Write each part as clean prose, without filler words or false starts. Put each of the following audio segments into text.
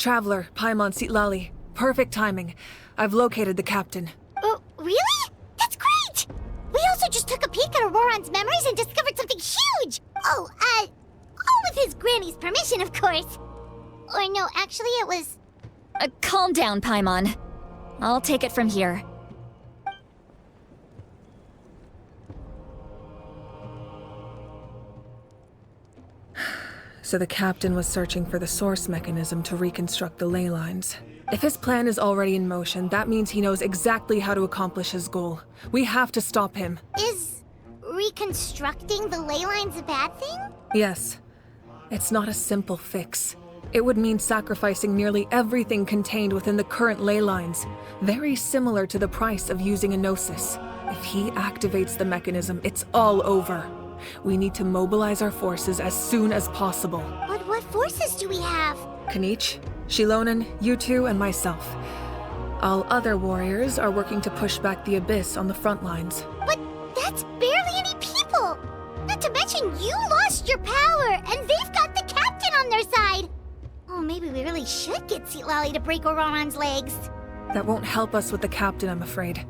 Traveler, Paimon Sitlali. Perfect timing. I've located the captain. Oh, really? That's great! We also just took a peek at Auroron's memories and discovered something huge! Oh, all with his granny's permission, of course. Or no, actually it was... Calm down, Paimon. I'll take it from here. So the captain was searching for the source mechanism to reconstruct the ley lines. If his plan is already in motion, that means he knows exactly how to accomplish his goal. We have to stop him. Is reconstructing the ley lines a bad thing? Yes. It's not a simple fix. It would mean sacrificing nearly everything contained within the current ley lines, very similar to the price of using a gnosis. If he activates the mechanism, it's all over. We need to mobilize our forces as soon as possible. But what forces do we have? Kanich, Shilonen, you two, and myself. All other warriors are working to push back the Abyss on the front lines. But that's barely any people! Not to mention you lost your power, and they've got the captain on their side! Oh, maybe we really should get Sitlali to break Auroron's legs. That won't help us with the captain, I'm afraid.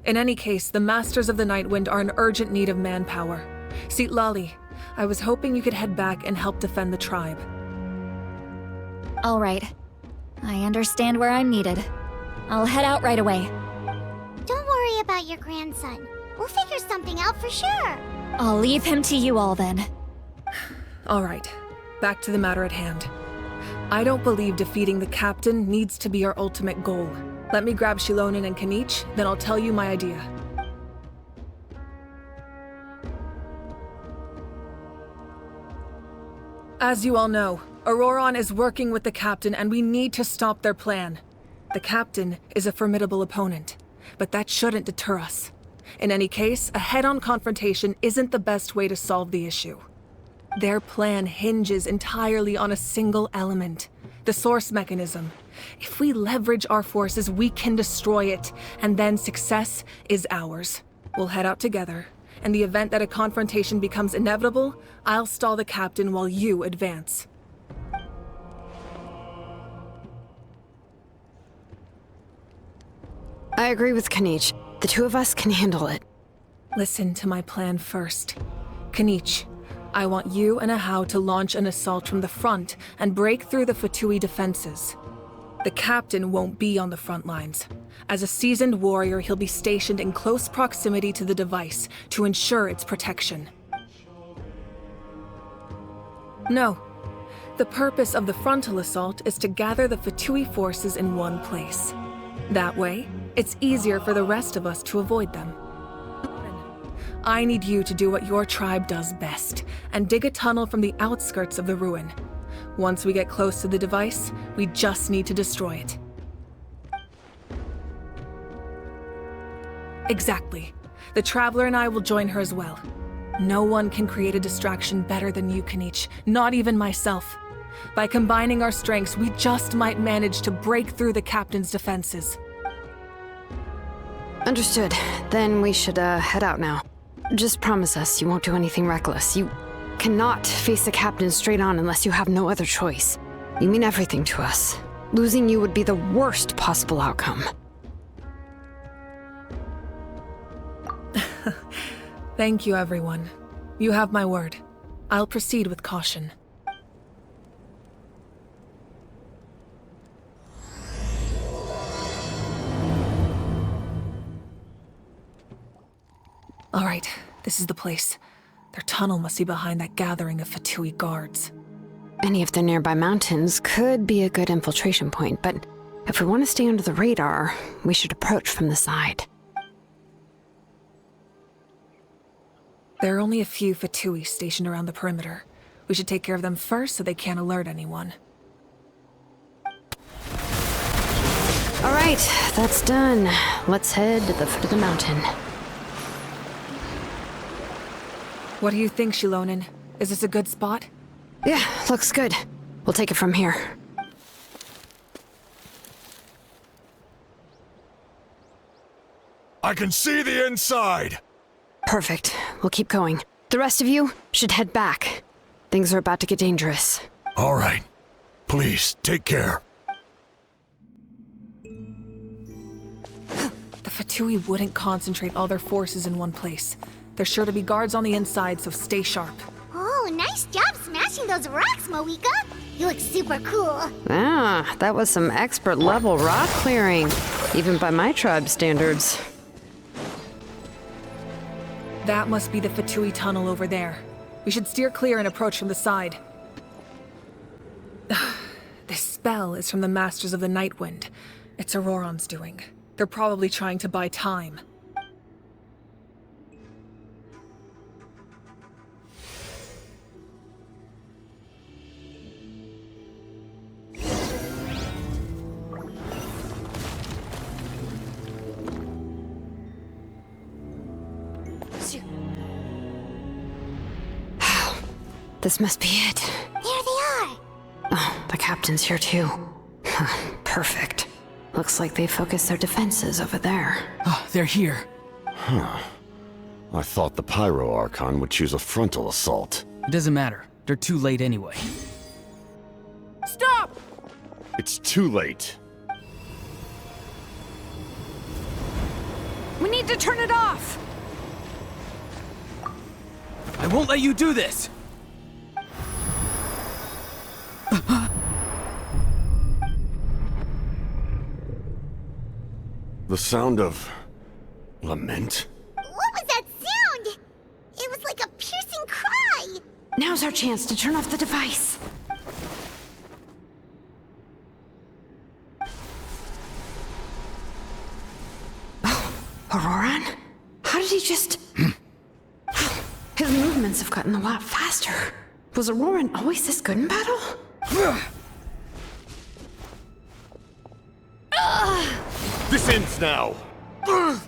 In any case, the Masters of the Nightwind are in urgent need of manpower. Sitlali, I was hoping you could head back and help defend the tribe. All right. I understand where I'm needed. I'll head out right away. Don't worry about your grandson. We'll figure something out for sure. I'll leave him to you all then. All right, back to the matter at hand. I don't believe defeating the captain needs to be our ultimate goal. Let me grab Shilonen and Kanich, then I'll tell you my idea. As you all know, Auroron is working with the captain and we need to stop their plan. The captain is a formidable opponent, but that shouldn't deter us. In any case, a head-on confrontation isn't the best way to solve the issue. Their plan hinges entirely on a single element, the source mechanism. If we leverage our forces, we can destroy it, and then success is ours. We'll head out together. In the event that a confrontation becomes inevitable, I'll stall the captain while you advance. I agree with Kanich. The two of us can handle it. Listen to my plan first. Kanich, I want you and Ahau to launch an assault from the front and break through the Fatui defenses. The captain won't be on the front lines. As a seasoned warrior, he'll be stationed in close proximity to the device to ensure its protection. No. The purpose of the frontal assault is to gather the Fatui forces in one place. That way, it's easier for the rest of us to avoid them. I need you to do what your tribe does best, and dig a tunnel from the outskirts of the ruin. Once we get close to the device, we just need to destroy it. Exactly. The Traveler and I will join her as well. No one can create a distraction better than you, Kanich, not even myself. By combining our strengths, we just might manage to break through the captain's defenses. Understood. Then we should, head out now. Just promise us you won't do anything reckless. You cannot face the captain straight on unless you have no other choice. You mean everything to us. Losing you would be the worst possible outcome. Thank you, everyone. You have my word. I'll proceed with caution. All right, this is the place. Their tunnel must be behind that gathering of Fatui guards. Any of the nearby mountains could be a good infiltration point, but if we want to stay under the radar, we should approach from the side. There are only a few Fatui stationed around the perimeter. We should take care of them first so they can't alert anyone. All right, that's done. Let's head to the foot of the mountain. What do you think, Shilonen? Is this a good spot? Yeah, looks good. We'll take it from here. I can see the inside! Perfect. We'll keep going. The rest of you should head back. Things are about to get dangerous. All right. Please, take care. Fatui wouldn't concentrate all their forces in one place. There's sure to be guards on the inside, so stay sharp. Oh, nice job smashing those rocks, Moika. You look super cool. Ah, that was some expert level rock clearing, even by my tribe's standards. That must be the Fatui tunnel over there. We should steer clear and approach from the side. This spell is from the Masters of the Night Wind. It's Auroron's doing. They're probably trying to buy time. This must be it. There they are. Oh, the captain's here too. Perfect. Looks like they focused their defenses over there. Oh, they're here. I thought the Pyro Archon would choose a frontal assault. It doesn't matter. They're too late anyway. Stop! It's too late. We need to turn it off! I won't let you do this! The sound of lament? What was that sound? It was like a piercing cry. Now's our chance to turn off the device. Oh, Auroron? How did he just... His movements have gotten a lot faster. Was Auroron always this good in battle? This ends now! Huh?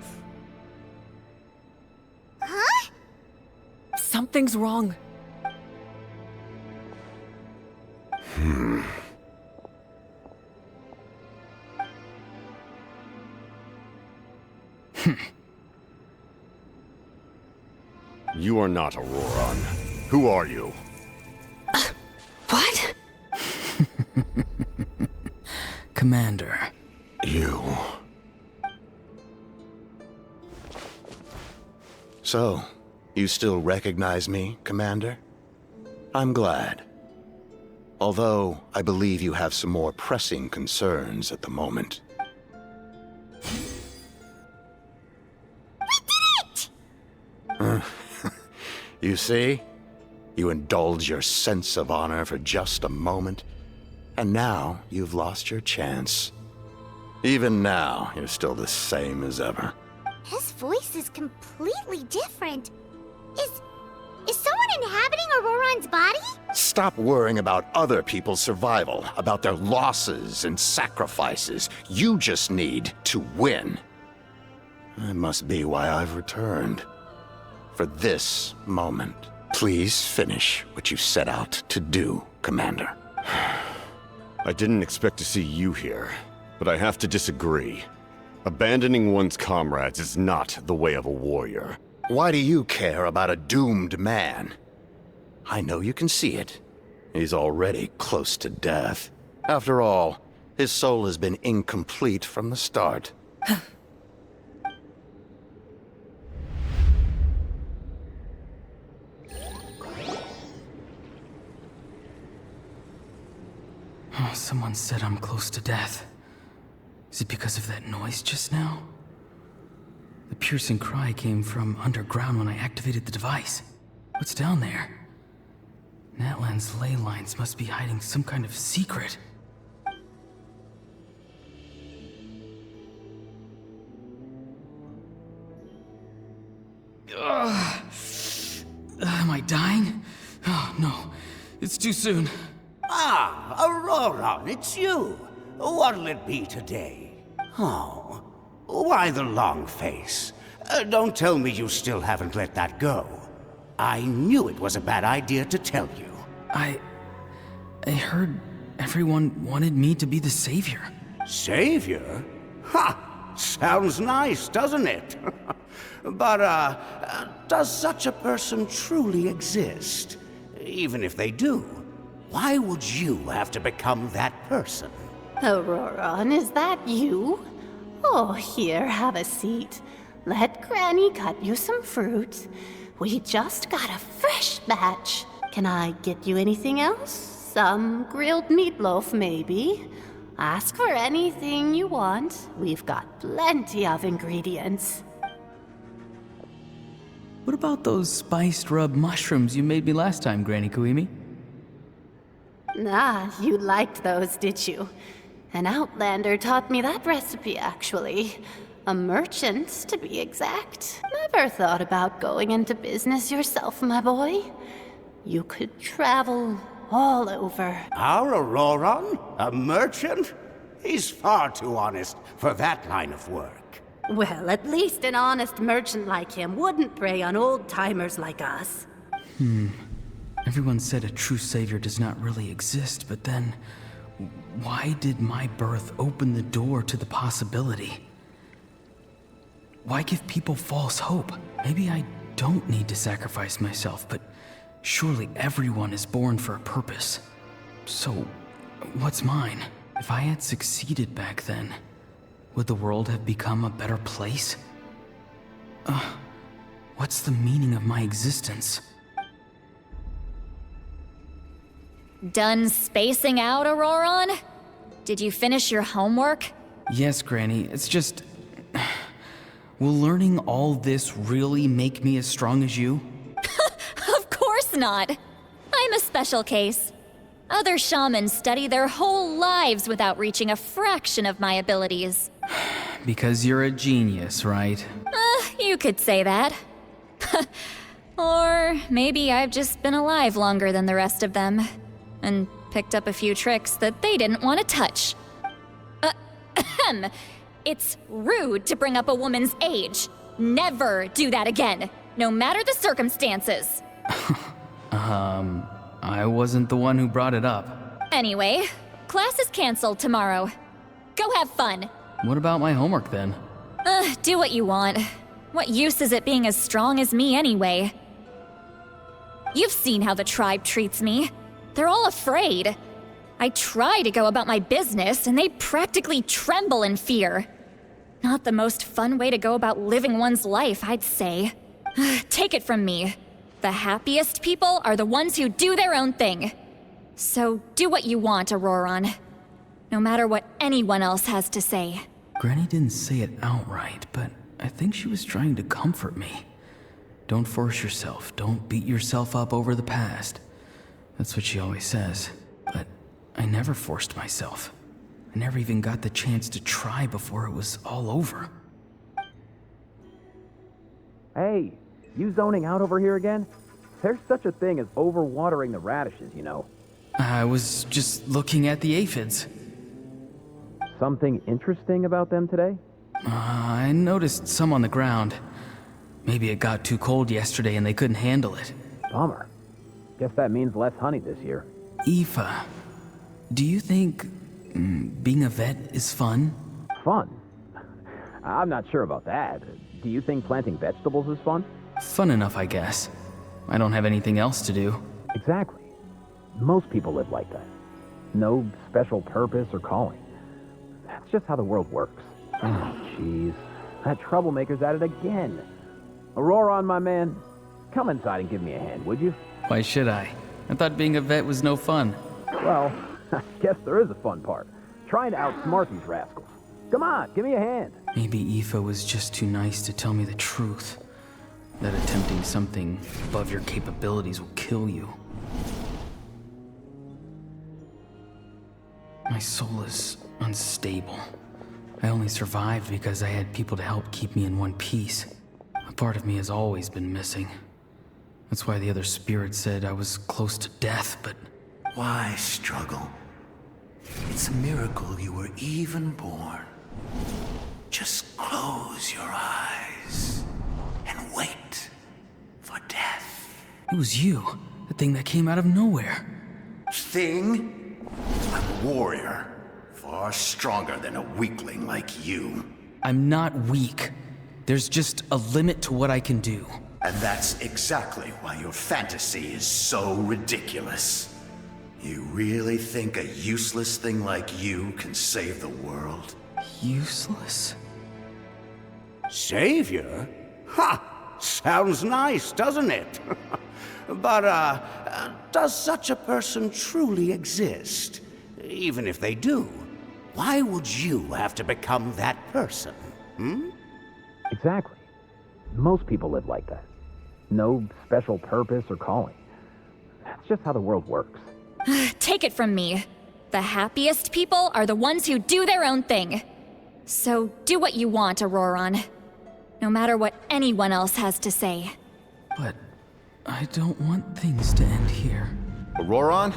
Something's wrong. You are not Auroron. Who are you? What? Commander. You. So, you still recognize me, Commander? I'm glad. Although, I believe you have some more pressing concerns at the moment. You see? You indulge your sense of honor for just a moment, and now you've lost your chance. Even now, you're still the same as ever. His voice is completely different. Is someone inhabiting Auroron's body? Stop worrying about other people's survival, about their losses and sacrifices. You just need to win. That must be why I've returned. For this moment. Please finish what you set out to do, Commander. I didn't expect to see you here, but I have to disagree. Abandoning one's comrades is not the way of a warrior. Why do you care about a doomed man? I know you can see it. He's already close to death. After all, his soul has been incomplete from the start. Oh, someone said I'm close to death. Is it because of that noise just now? The piercing cry came from underground when I activated the device. What's down there? Natlan's ley lines must be hiding some kind of secret. Am I dying? Oh, no. It's too soon. Ah, Auroron, it's you. What'll it be today? Oh, why the long face? Don't tell me you still haven't let that go. I knew it was a bad idea to tell you. I heard everyone wanted me to be the savior. Savior? Ha! Sounds nice, doesn't it? But, does such a person truly exist? Even if they do, why would you have to become that person? Auroron, is that you? Oh, here, have a seat. Let Granny cut you some fruit. We just got a fresh batch. Can I get you anything else? Some grilled meatloaf, maybe? Ask for anything you want. We've got plenty of ingredients. What about those spiced rub mushrooms you made me last time, Granny Kuimi? Ah, you liked those, did you? An outlander taught me that recipe, actually. A merchant, to be exact. Never thought about going into business yourself, my boy. You could travel all over. Our Auroron? A merchant? He's far too honest for that line of work. Well, at least an honest merchant like him wouldn't prey on old-timers like us. Everyone said a true savior does not really exist, but then why did my birth open the door to the possibility? Why give people false hope? Maybe I don't need to sacrifice myself, but surely everyone is born for a purpose. So, what's mine? If I had succeeded back then, would the world have become a better place? What's the meaning of my existence? Done spacing out, Auroron? Did you finish your homework? Yes, Granny, it's just... Will learning all this really make me as strong as you? Of course not. I'm a special case. Other shamans study their whole lives without reaching a fraction of my abilities. Because you're a genius, right? You could say that. Or maybe I've just been alive longer than the rest of them, and picked up a few tricks that they didn't want to touch. It's rude to bring up a woman's age. Never do that again, no matter the circumstances. I wasn't the one who brought it up. Anyway, class is canceled tomorrow. Go have fun. What about my homework then? Do what you want. What use is it being as strong as me anyway? You've seen how the tribe treats me. They're all afraid. I try to go about my business, and they practically tremble in fear. Not the most fun way to go about living one's life, I'd say. Take it from me. The happiest people are the ones who do their own thing. So do what you want, Auroron. No matter what anyone else has to say. Granny didn't say it outright, but I think she was trying to comfort me. Don't force yourself. Don't beat yourself up over the past. That's what she always says. But I never forced myself. I never even got the chance to try before it was all over. Hey, you zoning out over here again? There's such a thing as overwatering the radishes, you know. I was just looking at the aphids. Something interesting about them today? I noticed some on the ground. Maybe it got too cold yesterday and they couldn't handle it. Bummer. Guess that means less honey this year. Aoife, do you think being a vet is fun? Fun? I'm not sure about that. Do you think planting vegetables is fun? Fun enough, I guess. I don't have anything else to do. Exactly. Most people live like that. No special purpose or calling. That's just how the world works. Oh, jeez. That troublemaker's at it again. Auroron, my man, come inside and give me a hand, would you? Why should I? I thought being a vet was no fun. Well, I guess there is a fun part. Trying to outsmart these rascals. Come on, give me a hand. Maybe Aoife was just too nice to tell me the truth. That attempting something above your capabilities will kill you. My soul is unstable. I only survived because I had people to help keep me in one piece. A part of me has always been missing. That's why the other spirits said I was close to death, but... Why struggle? It's a miracle you were even born. Just close your eyes and wait for death. It was you, the thing that came out of nowhere. Thing? I'm a warrior, far stronger than a weakling like you. I'm not weak. There's just a limit to what I can do. And that's exactly why your fantasy is so ridiculous. You really think a useless thing like you can save the world? Useless? Savior? Ha! Sounds nice, doesn't it? But, does such a person truly exist? Even if they do, why would you have to become that person? Exactly. Most people live like that. No special purpose or calling. That's just how the world works. Take it from me. The happiest people are the ones who do their own thing. So do what you want, Auroron. No matter what anyone else has to say. But I don't want things to end here. Auroron?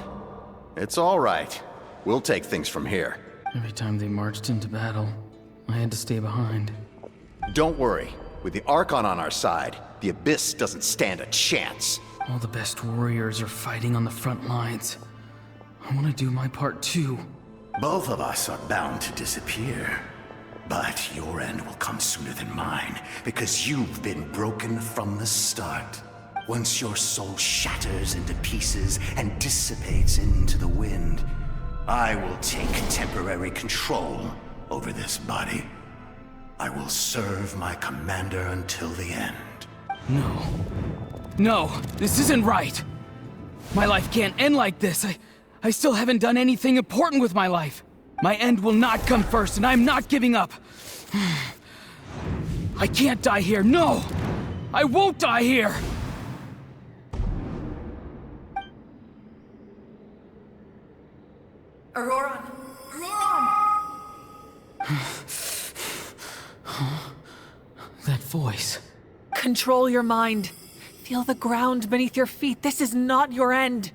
It's all right. We'll take things from here. Every time they marched into battle, I had to stay behind. Don't worry. With the Archon on our side, the Abyss doesn't stand a chance. All the best warriors are fighting on the front lines. I want to do my part too. Both of us are bound to disappear. But your end will come sooner than mine, because you've been broken from the start. Once your soul shatters into pieces and dissipates into the wind, I will take temporary control over this body. I will serve my commander until the end. No. No, this isn't right. My life can't end like this. I still haven't done anything important with my life. My end will not come first, and I'm not giving up. I can't die here. No! I won't die here! Auroron! Auroron! That voice. Control your mind. Feel the ground beneath your feet. This is not your end.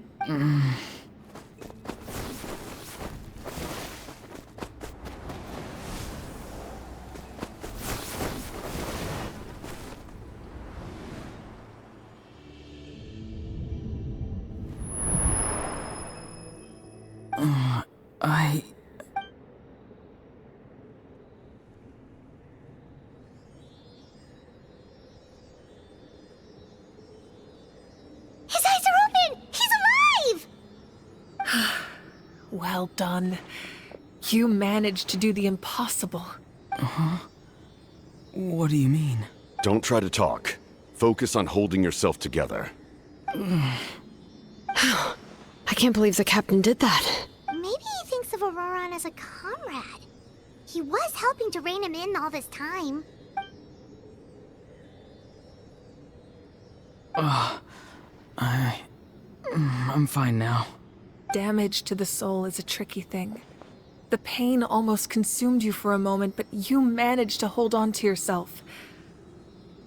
His eyes are open! He's alive! Well done. You managed to do the impossible. What do you mean? Don't try to talk. Focus on holding yourself together. I can't believe the captain did that. Maybe he thinks of Auroron as a comrade. He was helping to rein him in all this time. I'm fine now. Damage to the soul is a tricky thing. The pain almost consumed you for a moment, but you managed to hold on to yourself.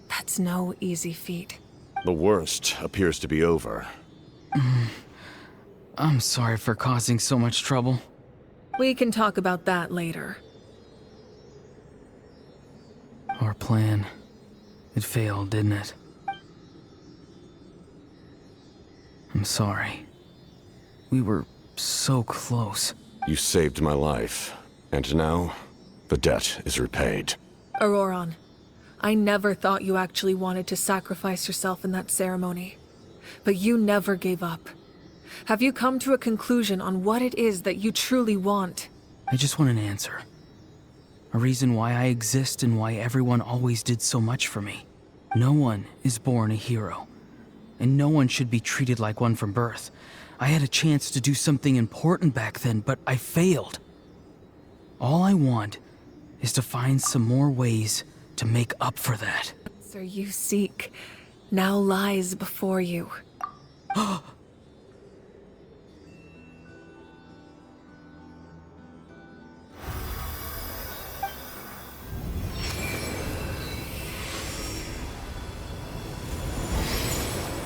That's no easy feat. The worst appears to be over. I'm sorry for causing so much trouble. We can talk about that later. Our plan. It failed, didn't it? I'm sorry. We were so close. You saved my life, and now the debt is repaid. Auroron, I never thought you actually wanted to sacrifice yourself in that ceremony. But you never gave up. Have you come to a conclusion on what it is that you truly want? I just want an answer. A reason why I exist and why everyone always did so much for me. No one is born a hero. And no one should be treated like one from birth. I had a chance to do something important back then, but I failed. All I want is to find some more ways to make up for that. The answer you seek now lies before you.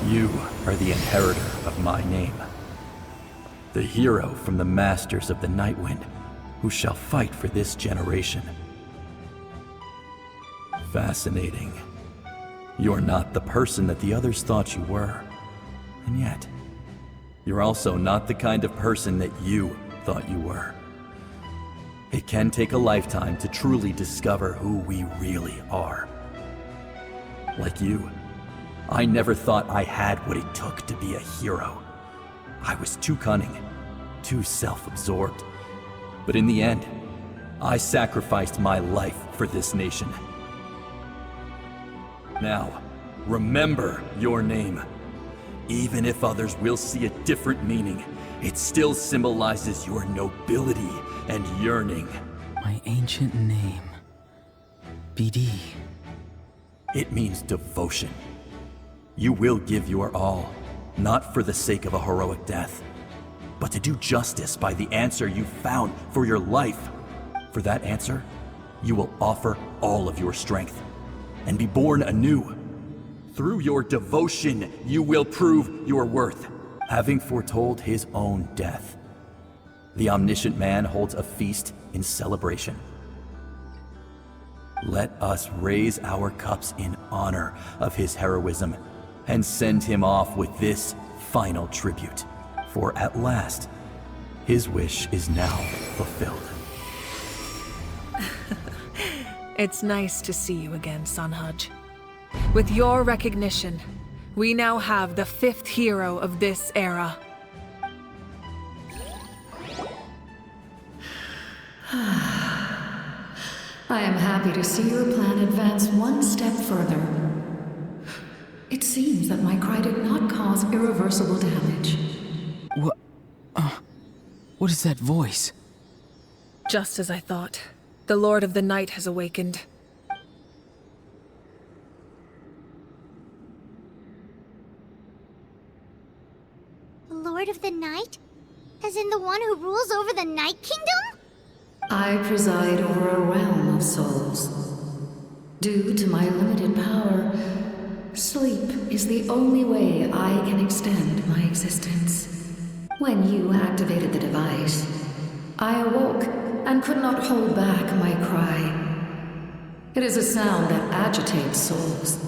You are the inheritor of my name. The hero from the Masters of the Nightwind, who shall fight for this generation. Fascinating. You're not the person that the others thought you were. And yet, you're also not the kind of person that you thought you were. It can take a lifetime to truly discover who we really are. Like you, I never thought I had what it took to be a hero. I was too cunning, too self-absorbed. But in the end, I sacrificed my life for this nation. Now, remember your name. Even if others will see a different meaning, it still symbolizes your nobility and yearning. My ancient name. BD. It means devotion. You will give your all, not for the sake of a heroic death, but to do justice by the answer you found for your life. For that answer, you will offer all of your strength and be born anew. Through your devotion, you will prove your worth, having foretold his own death. The omniscient man holds a feast in celebration. Let us raise our cups in honor of his heroism and send him off with this final tribute. For at last, his wish is now fulfilled. It's nice to see you again, Sanhaj. With your recognition, we now have the 5th hero of this era. I am happy to see your plan advance one step further. It seems that my cry did not cause irreversible damage. What is that voice? Just as I thought. The Lord of the Night has awakened. Lord of the Night? As in the one who rules over the Night Kingdom? I preside over a realm of souls. Due to my limited power, sleep is the only way I can extend my existence. When you activated the device, I awoke and could not hold back my cry. It is a sound that agitates souls.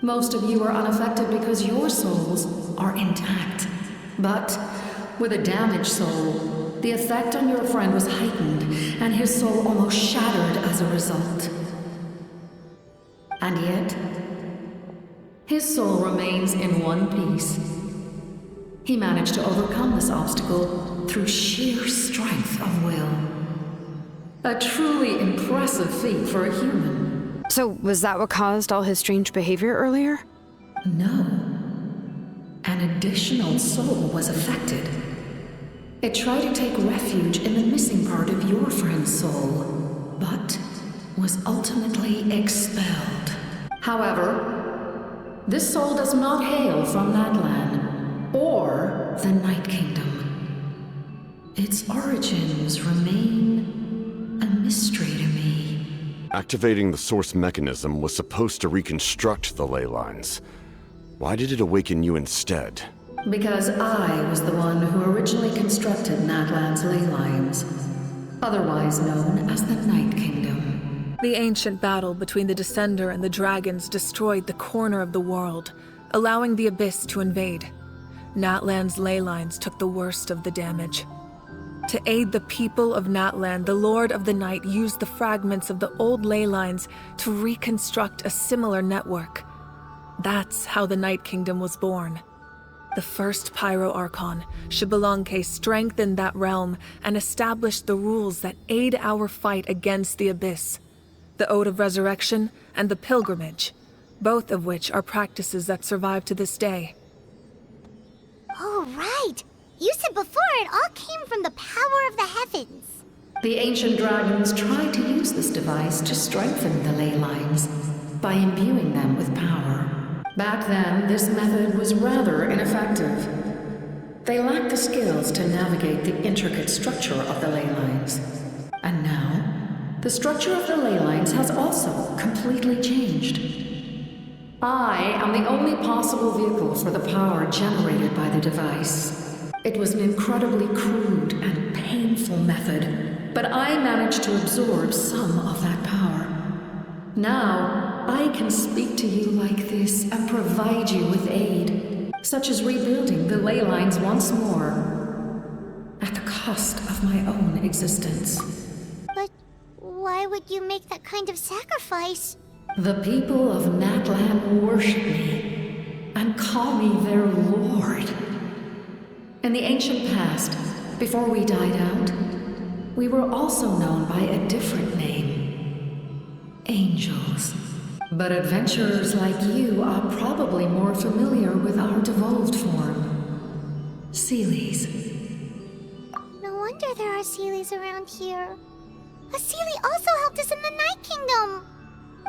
Most of you are unaffected because your souls are intact. But with a damaged soul, the effect on your friend was heightened, and his soul almost shattered as a result. And yet, his soul remains in one piece. He managed to overcome this obstacle through sheer strength of will. A truly impressive feat for a human. So, was that what caused all his strange behavior earlier? No. An additional soul was affected. It tried to take refuge in the missing part of your friend's soul, but was ultimately expelled. However, this soul does not hail from that land, or the Night Kingdom. Its origins remain a mystery to me. Activating the source mechanism was supposed to reconstruct the ley lines. Why did it awaken you instead? Because I was the one who originally constructed Natlan's ley lines, otherwise known as the Night Kingdom. The ancient battle between the Descender and the dragons destroyed the corner of the world, allowing the Abyss to invade. Natlan's ley lines took the worst of the damage. To aid the people of Natlan, the Lord of the Night used the fragments of the old ley lines to reconstruct a similar network. That's how the Night Kingdom was born. The first Pyro Archon, Xbalanque, strengthened that realm and established the rules that aid our fight against the Abyss. The Ode of Resurrection and the Pilgrimage, both of which are practices that survive to this day. Oh, right! You said before it all came from the power of the heavens. The ancient dragons tried to use this device to strengthen the ley lines by imbuing them with power. Back then, this method was rather ineffective. They lacked the skills to navigate the intricate structure of the ley lines. And now, the structure of the ley lines has also completely changed. I am the only possible vehicle for the power generated by the device. It was an incredibly crude and painful method, but I managed to absorb some of that power. Now, I can speak to you like this and provide you with aid, such as rebuilding the ley lines once more, at the cost of my own existence. But why would you make that kind of sacrifice? The people of Natlan worship me and call me their lord. In the ancient past, before we died out, we were also known by a different name. Angels. But adventurers like you are probably more familiar with our devolved form. Seelies. No wonder there are Seelies around here. A Seelie also helped us in the Night Kingdom!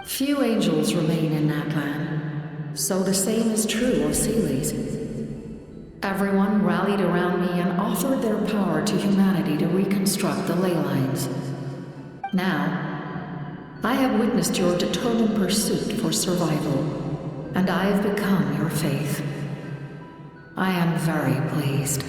Few angels remain in Natlan, so the same is true of Seelies. Everyone rallied around me and offered their power to humanity to reconstruct the ley lines. Now, I have witnessed your determined pursuit for survival, and I have become your faith. I am very pleased.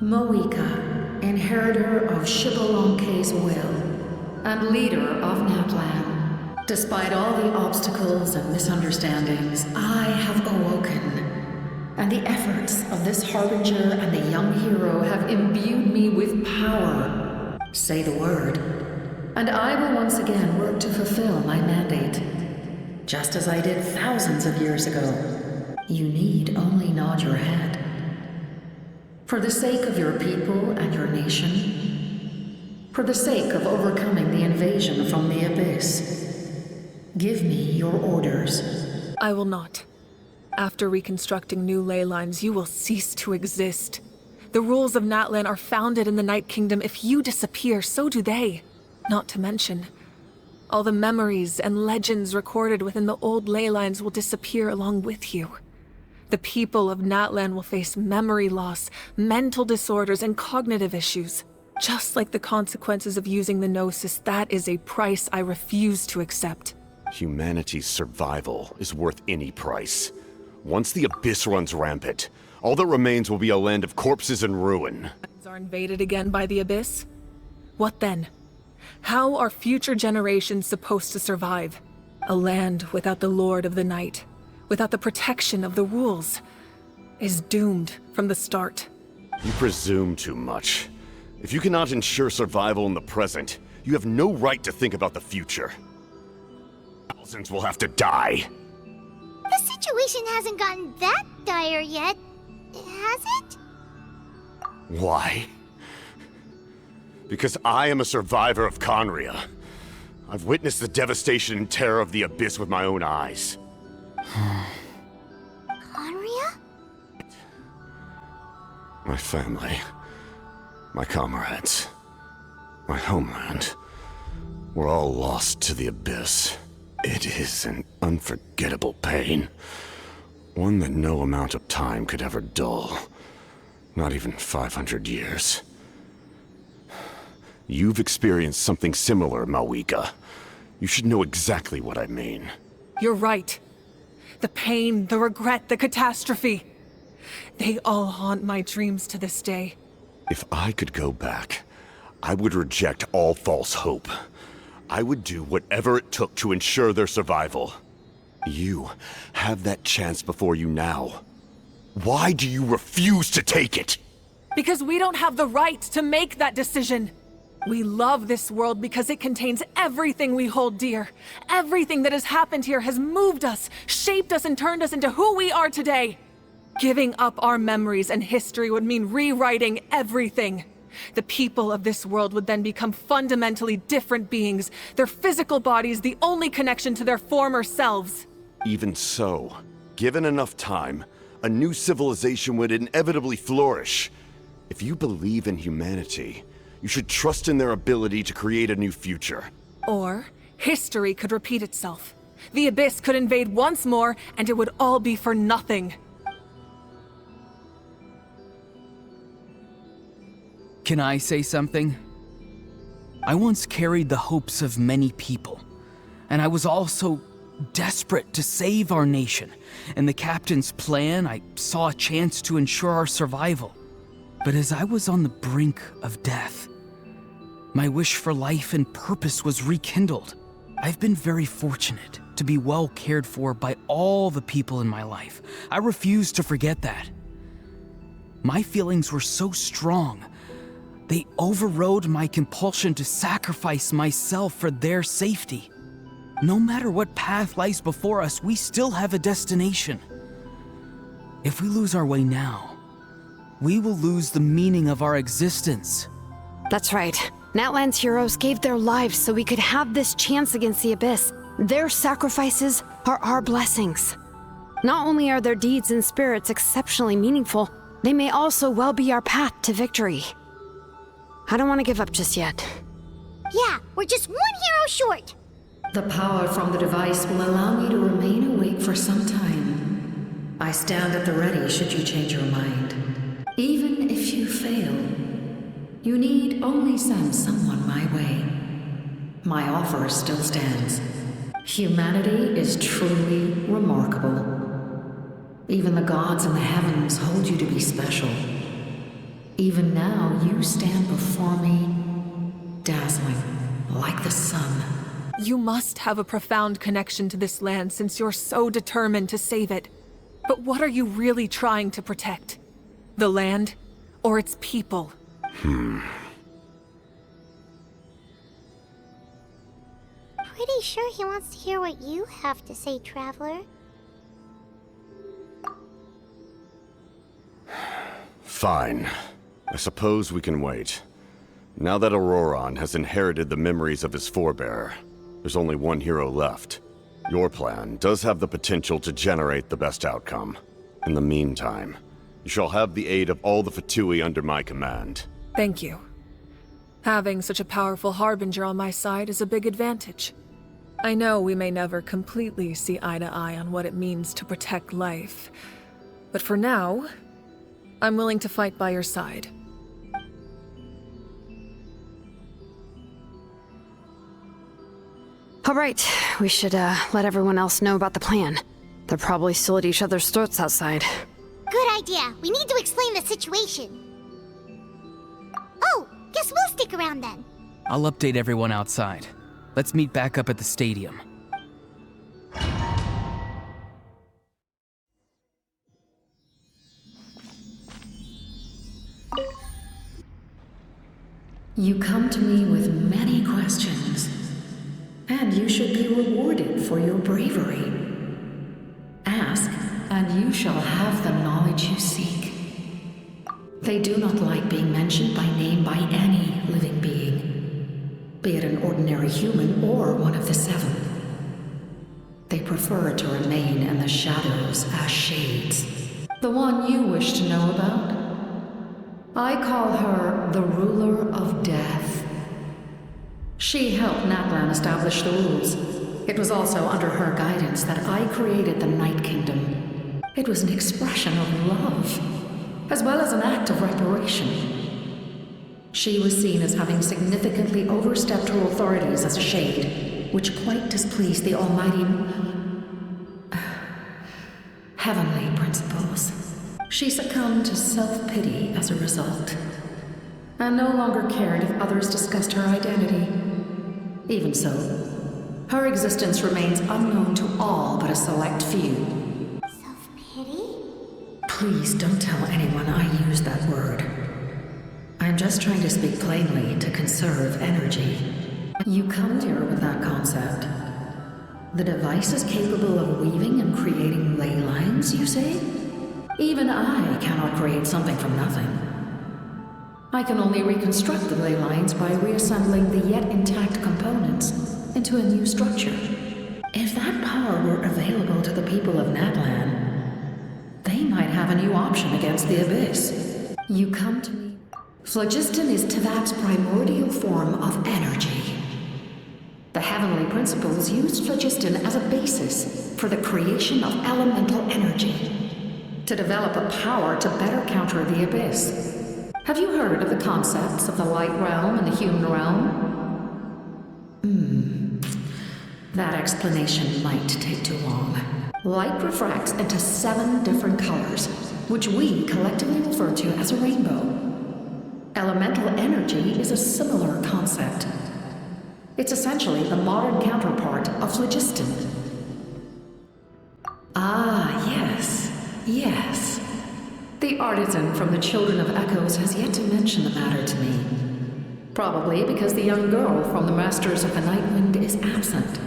Moika, inheritor of Shibalonke's will, and leader of Natlan. Despite all the obstacles and misunderstandings, I have awoken. And the efforts of this Harbinger and the young hero have imbued me with power. Say the word, and I will once again work to fulfill my mandate. Just as I did thousands of years ago. You need only nod your head. For the sake of your people and your nation, for the sake of overcoming the invasion from the Abyss, give me your orders. I will not. After reconstructing new ley lines, you will cease to exist. The rules of Natlan are founded in the Night Kingdom. If you disappear, so do they. Not to mention, all the memories and legends recorded within the old ley lines will disappear along with you. The people of Natlan will face memory loss, mental disorders, and cognitive issues. Just like the consequences of using the Gnosis, that is a price I refuse to accept. Humanity's survival is worth any price. Once the Abyss runs rampant, all that remains will be a land of corpses and ruin. Are invaded again by the Abyss? What then? How are future generations supposed to survive? A land without the Lord of the Night, without the protection of the rules, is doomed from the start. You presume too much. If you cannot ensure survival in the present, you have no right to think about the future. Thousands will have to die. The situation hasn't gotten that dire yet, has it? Why? Because I am a survivor of Conria. I've witnessed the devastation and terror of the Abyss with my own eyes. Conria? My family, my comrades, my homeland, were all lost to the Abyss. It is an unforgettable pain. One that no amount of time could ever dull. Not even 500 years. You've experienced something similar, Mawika. You should know exactly what I mean. You're right. The pain, the regret, the catastrophe. They all haunt my dreams to this day. If I could go back, I would reject all false hope. I would do whatever it took to ensure their survival. You have that chance before you now. Why do you refuse to take it? Because we don't have the right to make that decision. We love this world because it contains everything we hold dear. Everything that has happened here has moved us, shaped us, and turned us into who we are today. Giving up our memories and history would mean rewriting everything. The people of this world would then become fundamentally different beings, their physical bodies the only connection to their former selves. Even so, given enough time, a new civilization would inevitably flourish. If you believe in humanity, you should trust in their ability to create a new future. Or, history could repeat itself. The Abyss could invade once more, and it would all be for nothing. Can I say something? I once carried the hopes of many people, and I was also desperate to save our nation. In the captain's plan, I saw a chance to ensure our survival. But as I was on the brink of death, my wish for life and purpose was rekindled. I've been very fortunate to be well cared for by all the people in my life. I refuse to forget that. My feelings were so strong, they overrode my compulsion to sacrifice myself for their safety. No matter what path lies before us, we still have a destination. If we lose our way now, we will lose the meaning of our existence. That's right. Natlan's heroes gave their lives so we could have this chance against the Abyss. Their sacrifices are our blessings. Not only are their deeds and spirits exceptionally meaningful, they may also well be our path to victory. I don't want to give up just yet. Yeah, we're just one hero short. The power from the device will allow me to remain awake for some time. I stand at the ready should you change your mind. Even if you fail, you need only send someone my way. My offer still stands. Humanity is truly remarkable. Even the gods in the heavens hold you to be special. Even now, you stand before me, dazzling, like the sun. You must have a profound connection to this land since you're so determined to save it. But what are you really trying to protect? The land, or its people? Pretty sure he wants to hear what you have to say, Traveler. Fine. I suppose we can wait. Now that Auroron has inherited the memories of his forebear, there's only one hero left. Your plan does have the potential to generate the best outcome. In the meantime, you shall have the aid of all the Fatui under my command. Thank you. Having such a powerful harbinger on my side is a big advantage. I know we may never completely see eye to eye on what it means to protect life, but for now, I'm willing to fight by your side. All right, we should let everyone else know about the plan. They're probably still at each other's throats outside. Good idea. We need to explain the situation. Oh, guess we'll stick around then. I'll update everyone outside. Let's meet back up at the stadium. You come to me with many questions, and you should be rewarded for your bravery. Ask, and you shall have the knowledge you seek. They do not like being mentioned by name by any living being, be it an ordinary human or one of the seven. They prefer to remain in the shadows as shades. The one you wish to know about? I call her the Ruler of Death. She helped Natlan establish the rules. It was also under her guidance that I created the Night Kingdom. It was an expression of love, as well as an act of reparation. She was seen as having significantly overstepped her authorities as a shade, which quite displeased the almighty heavenly principles. She succumbed to self-pity as a result, and no longer cared if others discussed her identity. Even so, her existence remains unknown to all but a select few. Self-pity? Please don't tell anyone I used that word. I'm just trying to speak plainly to conserve energy. You come here with that concept. The device is capable of weaving and creating ley lines, you say? Even I cannot create something from nothing. I can only reconstruct the ley lines by reassembling the yet intact components into a new structure. If that power were available to the people of Natlan, they might have a new option against the Abyss. You come to me. Phlogiston is Teyvat's primordial form of energy. The heavenly principles used phlogiston as a basis for the creation of elemental energy, to develop a power to better counter the Abyss. Have you heard of the concepts of the light realm and the human realm? That explanation might take too long. Light refracts into 7 different colors, which we collectively refer to as a rainbow. Elemental energy is a similar concept. It's essentially the modern counterpart of phlogiston. Ah, yes. The artisan from the Children of Echoes has yet to mention the matter to me. Probably because the young girl from the Masters of the Nightwind is absent.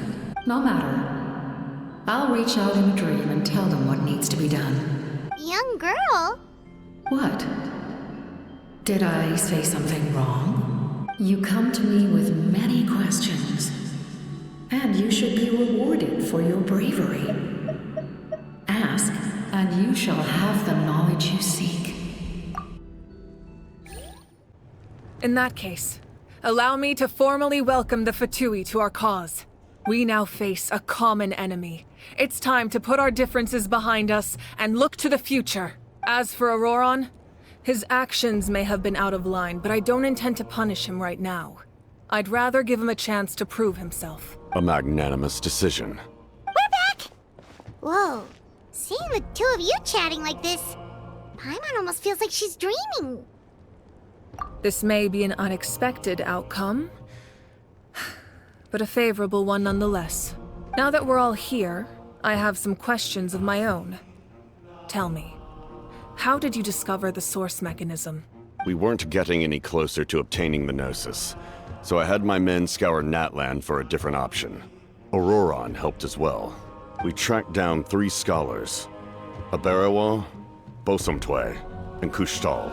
No matter. I'll reach out in a dream and tell them what needs to be done. Young girl? What? Did I say something wrong? You come to me with many questions, And you should be rewarded for your bravery. Ask, and you shall have the knowledge you seek. In that case, allow me to formally welcome the Fatui to our cause. We now face a common enemy. It's time to put our differences behind us and look to the future. As for Auroron, his actions may have been out of line, but I don't intend to punish him right now. I'd rather give him a chance to prove himself. A magnanimous decision. We're back! Whoa, seeing the two of you chatting like this, Paimon almost feels like she's dreaming. This may be an unexpected outcome, but a favorable one nonetheless. Now that we're all here, I have some questions of my own. Tell me, how did you discover the source mechanism? We weren't getting any closer to obtaining the Gnosis, so I had my men scour Natlan for a different option. Auroron helped as well. We tracked down 3 scholars, Aberawa, Bosomtwe, and Kushtal,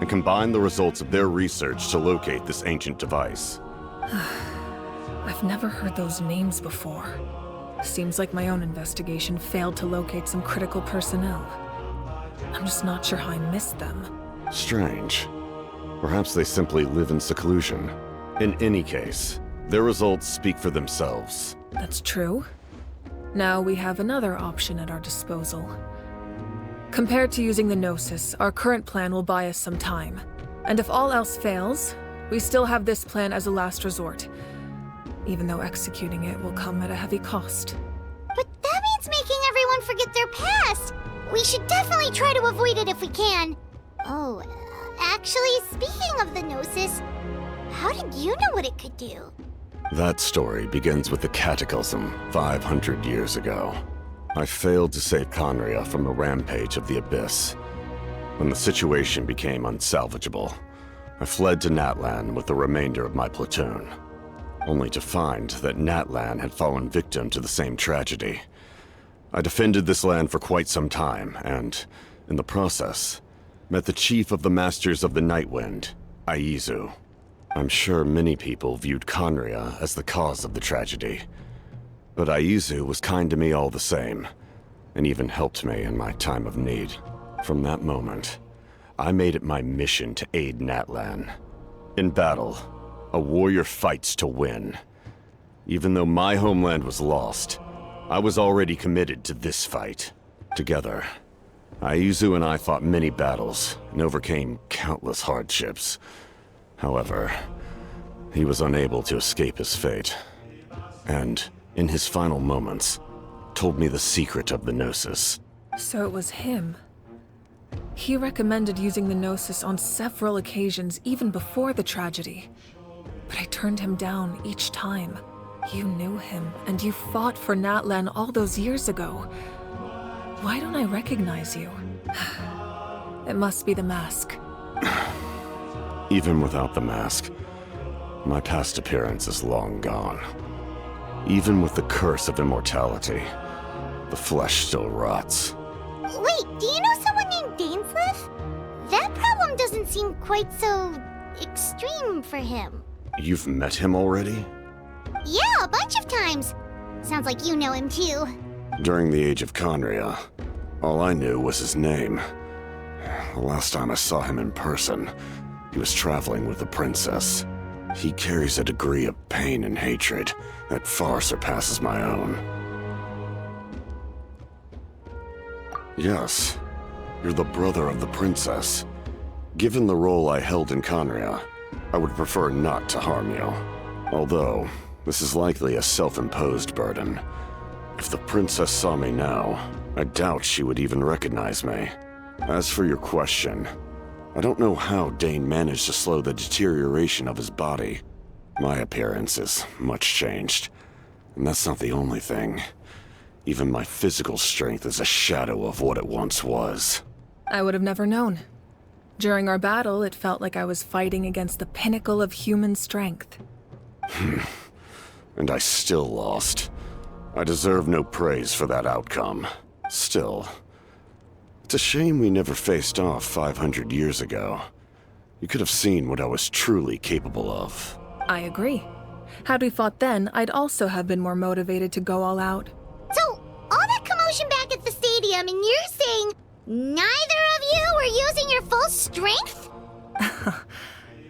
and combined the results of their research to locate this ancient device. I've never heard those names before. Seems like my own investigation failed to locate some critical personnel. I'm just not sure how I missed them. Strange. Perhaps they simply live in seclusion. In any case, their results speak for themselves. That's true. Now we have another option at our disposal. Compared to using the Gnosis, our current plan will buy us some time. And if all else fails, we still have this plan as a last resort. Even though executing it will come at a heavy cost. But that means making everyone forget their past! We should definitely try to avoid it if we can. Oh, actually, speaking of the Gnosis, how did you know what it could do? That story begins with the Cataclysm 500 years ago. I failed to save Conria from the rampage of the Abyss. When the situation became unsalvageable, I fled to Natlan with the remainder of my platoon, only to find that Natlan had fallen victim to the same tragedy. I defended this land for quite some time, and, in the process, met the chief of the Masters of the Nightwind, Aizu. I'm sure many people viewed Conria as the cause of the tragedy, but Aizu was kind to me all the same, and even helped me in my time of need. From that moment, I made it my mission to aid Natlan. In battle, a warrior fights to win. Even though my homeland was lost, I was already committed to this fight. Together, Aizu and I fought many battles and overcame countless hardships. However, he was unable to escape his fate, and, in his final moments, told me the secret of the Gnosis. So it was him. He recommended using the Gnosis on several occasions, even before the tragedy. But I turned him down each time. You knew him, and you fought for Natlan all those years ago. Why don't I recognize you? It must be the mask. Even without the mask, my past appearance is long gone. Even with the curse of immortality, the flesh still rots. Wait, do you know someone named Dainsleif? That problem doesn't seem quite so extreme for him. You've met him already? Yeah, a bunch of times. Sounds like you know him too. During the age of Conria, all I knew was his name. The last time I saw him in person, he was traveling with the princess. He carries a degree of pain and hatred that far surpasses my own. Yes, you're the brother of the princess. Given the role I held in Conria, I would prefer not to harm you. Although, this is likely a self-imposed burden. If the princess saw me now, I doubt she would even recognize me. As for your question, I don't know how Dane managed to slow the deterioration of his body. My appearance is much changed, and that's not the only thing. Even my physical strength is a shadow of what it once was. I would have never known. During our battle, it felt like I was fighting against the pinnacle of human strength. And I still lost. I deserve no praise for that outcome. Still, it's a shame we never faced off 500 years ago. You could have seen what I was truly capable of. I agree. Had we fought then, I'd also have been more motivated to go all out. So, all that commotion back at the stadium, and you're saying neither of you were using your full strength?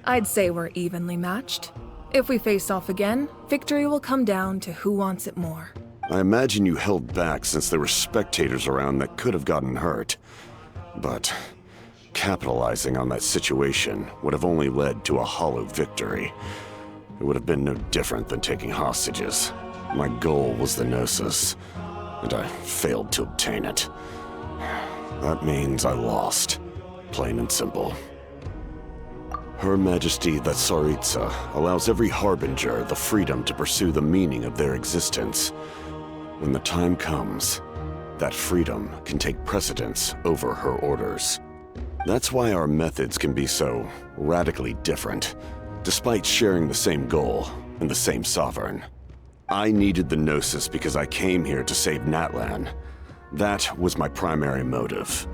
I'd say we're evenly matched. If we face off again, victory will come down to who wants it more. I imagine you held back since there were spectators around that could have gotten hurt. But capitalizing on that situation would have only led to a hollow victory. It would have been no different than taking hostages. My goal was the Gnosis, and I failed to obtain it. That means I lost, plain and simple. Her Majesty the Tsaritsa allows every Harbinger the freedom to pursue the meaning of their existence. When the time comes, that freedom can take precedence over her orders. That's why our methods can be so radically different, despite sharing the same goal and the same sovereign. I needed the Gnosis because I came here to save Natlan. That was my primary motive.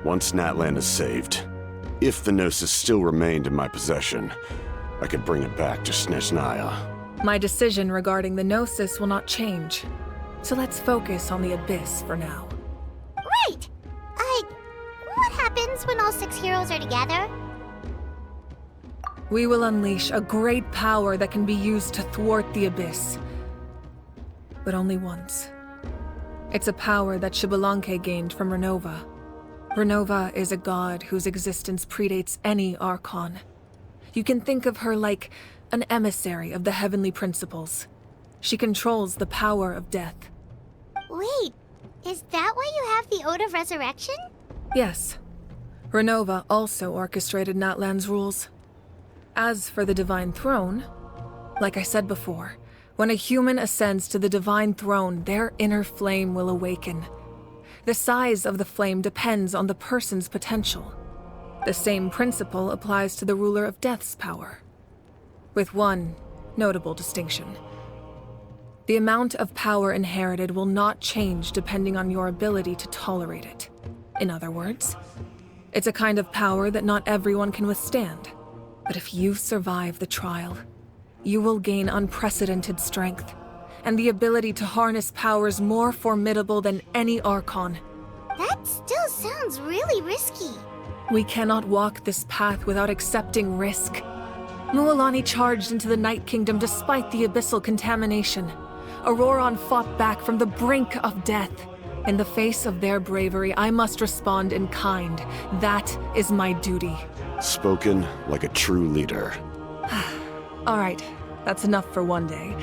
Once Natlan is saved, if the Gnosis still remained in my possession, I could bring it back to Snezhnaya. My decision regarding the Gnosis will not change. So let's focus on the Abyss for now. Right! What happens when all 6 heroes are together? We will unleash a great power that can be used to thwart the Abyss. But only once. It's a power that Xbalanque gained from Renova. Renova is a god whose existence predates any Archon. You can think of her like an emissary of the heavenly principles. She controls the power of death. Wait, is that why you have the Ode of Resurrection? Yes. Renova also orchestrated Natlan's rules. As for the Divine Throne, like I said before, when a human ascends to the Divine Throne, their inner flame will awaken. The size of the flame depends on the person's potential. The same principle applies to the ruler of Death's power, with one notable distinction. The amount of power inherited will not change depending on your ability to tolerate it. In other words, it's a kind of power that not everyone can withstand. But if you survive the trial, you will gain unprecedented strength, and the ability to harness powers more formidable than any Archon. That still sounds really risky. We cannot walk this path without accepting risk. Mualani charged into the Night Kingdom despite the abyssal contamination. Auroron fought back from the brink of death. In the face of their bravery, I must respond in kind. That is my duty. Spoken like a true leader. All right, that's enough for one day.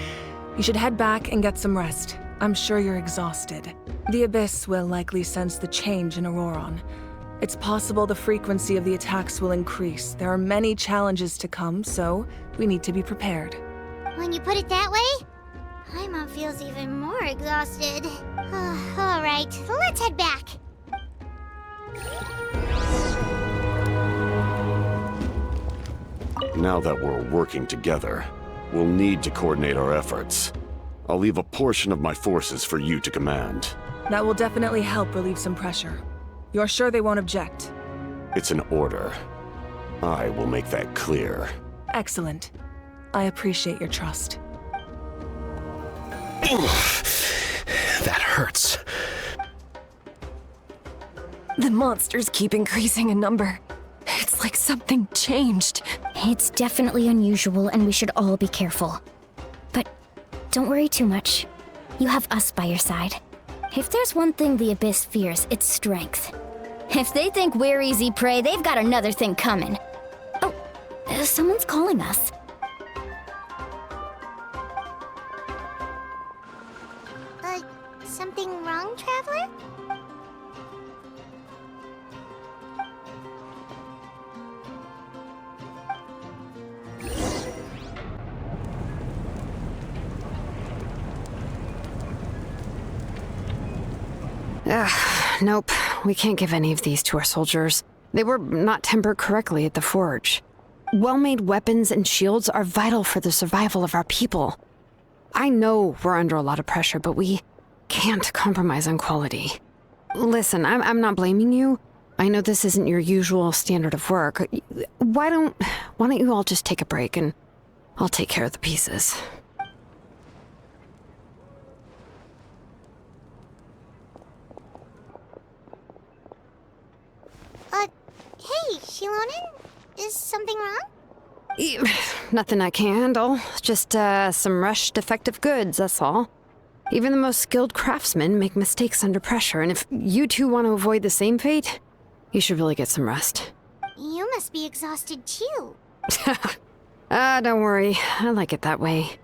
You should head back and get some rest. I'm sure you're exhausted. The Abyss will likely sense the change in Auroron. It's possible the frequency of the attacks will increase. There are many challenges to come, so we need to be prepared. When you put it that way, Paimon feels even more exhausted. All right, let's head back. Now that we're working together, we'll need to coordinate our efforts. I'll leave a portion of my forces for you to command. That will definitely help relieve some pressure. You're sure they won't object? It's an order. I will make that clear. Excellent. I appreciate your trust. That hurts. The monsters keep increasing in number. It's like something changed. It's definitely unusual, and we should all be careful. But don't worry too much. You have us by your side. If there's one thing the Abyss fears, it's strength. If they think we're easy prey, they've got another thing coming. Oh, someone's calling us. Something wrong, Traveler? Nope. We can't give any of these to our soldiers. They were not tempered correctly at the forge. Well-made weapons and shields are vital for the survival of our people. I know we're under a lot of pressure, but we can't compromise on quality. Listen, I'm not blaming you. I know this isn't your usual standard of work. Why don't you all just take a break and I'll take care of the pieces. Hey, Shilonen? Is something wrong? Nothing I can handle. Just, some rushed defective goods, that's all. Even the most skilled craftsmen make mistakes under pressure, and if you two want to avoid the same fate, you should really get some rest. You must be exhausted too. Don't worry. I like it that way.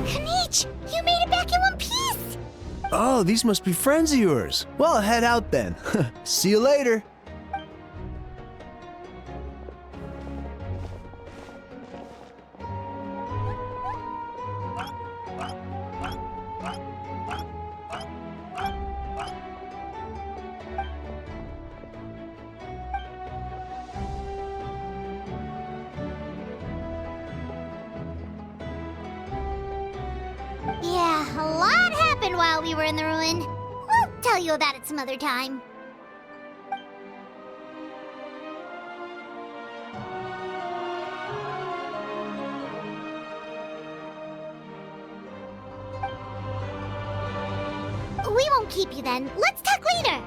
Kanich, you made it back in one piece! Oh, these must be friends of yours. Well, I'll head out then. See you later. Yeah, a lot happened while we were in the ruin. We'll tell you about it some other time. We won't keep you then. Let's talk later.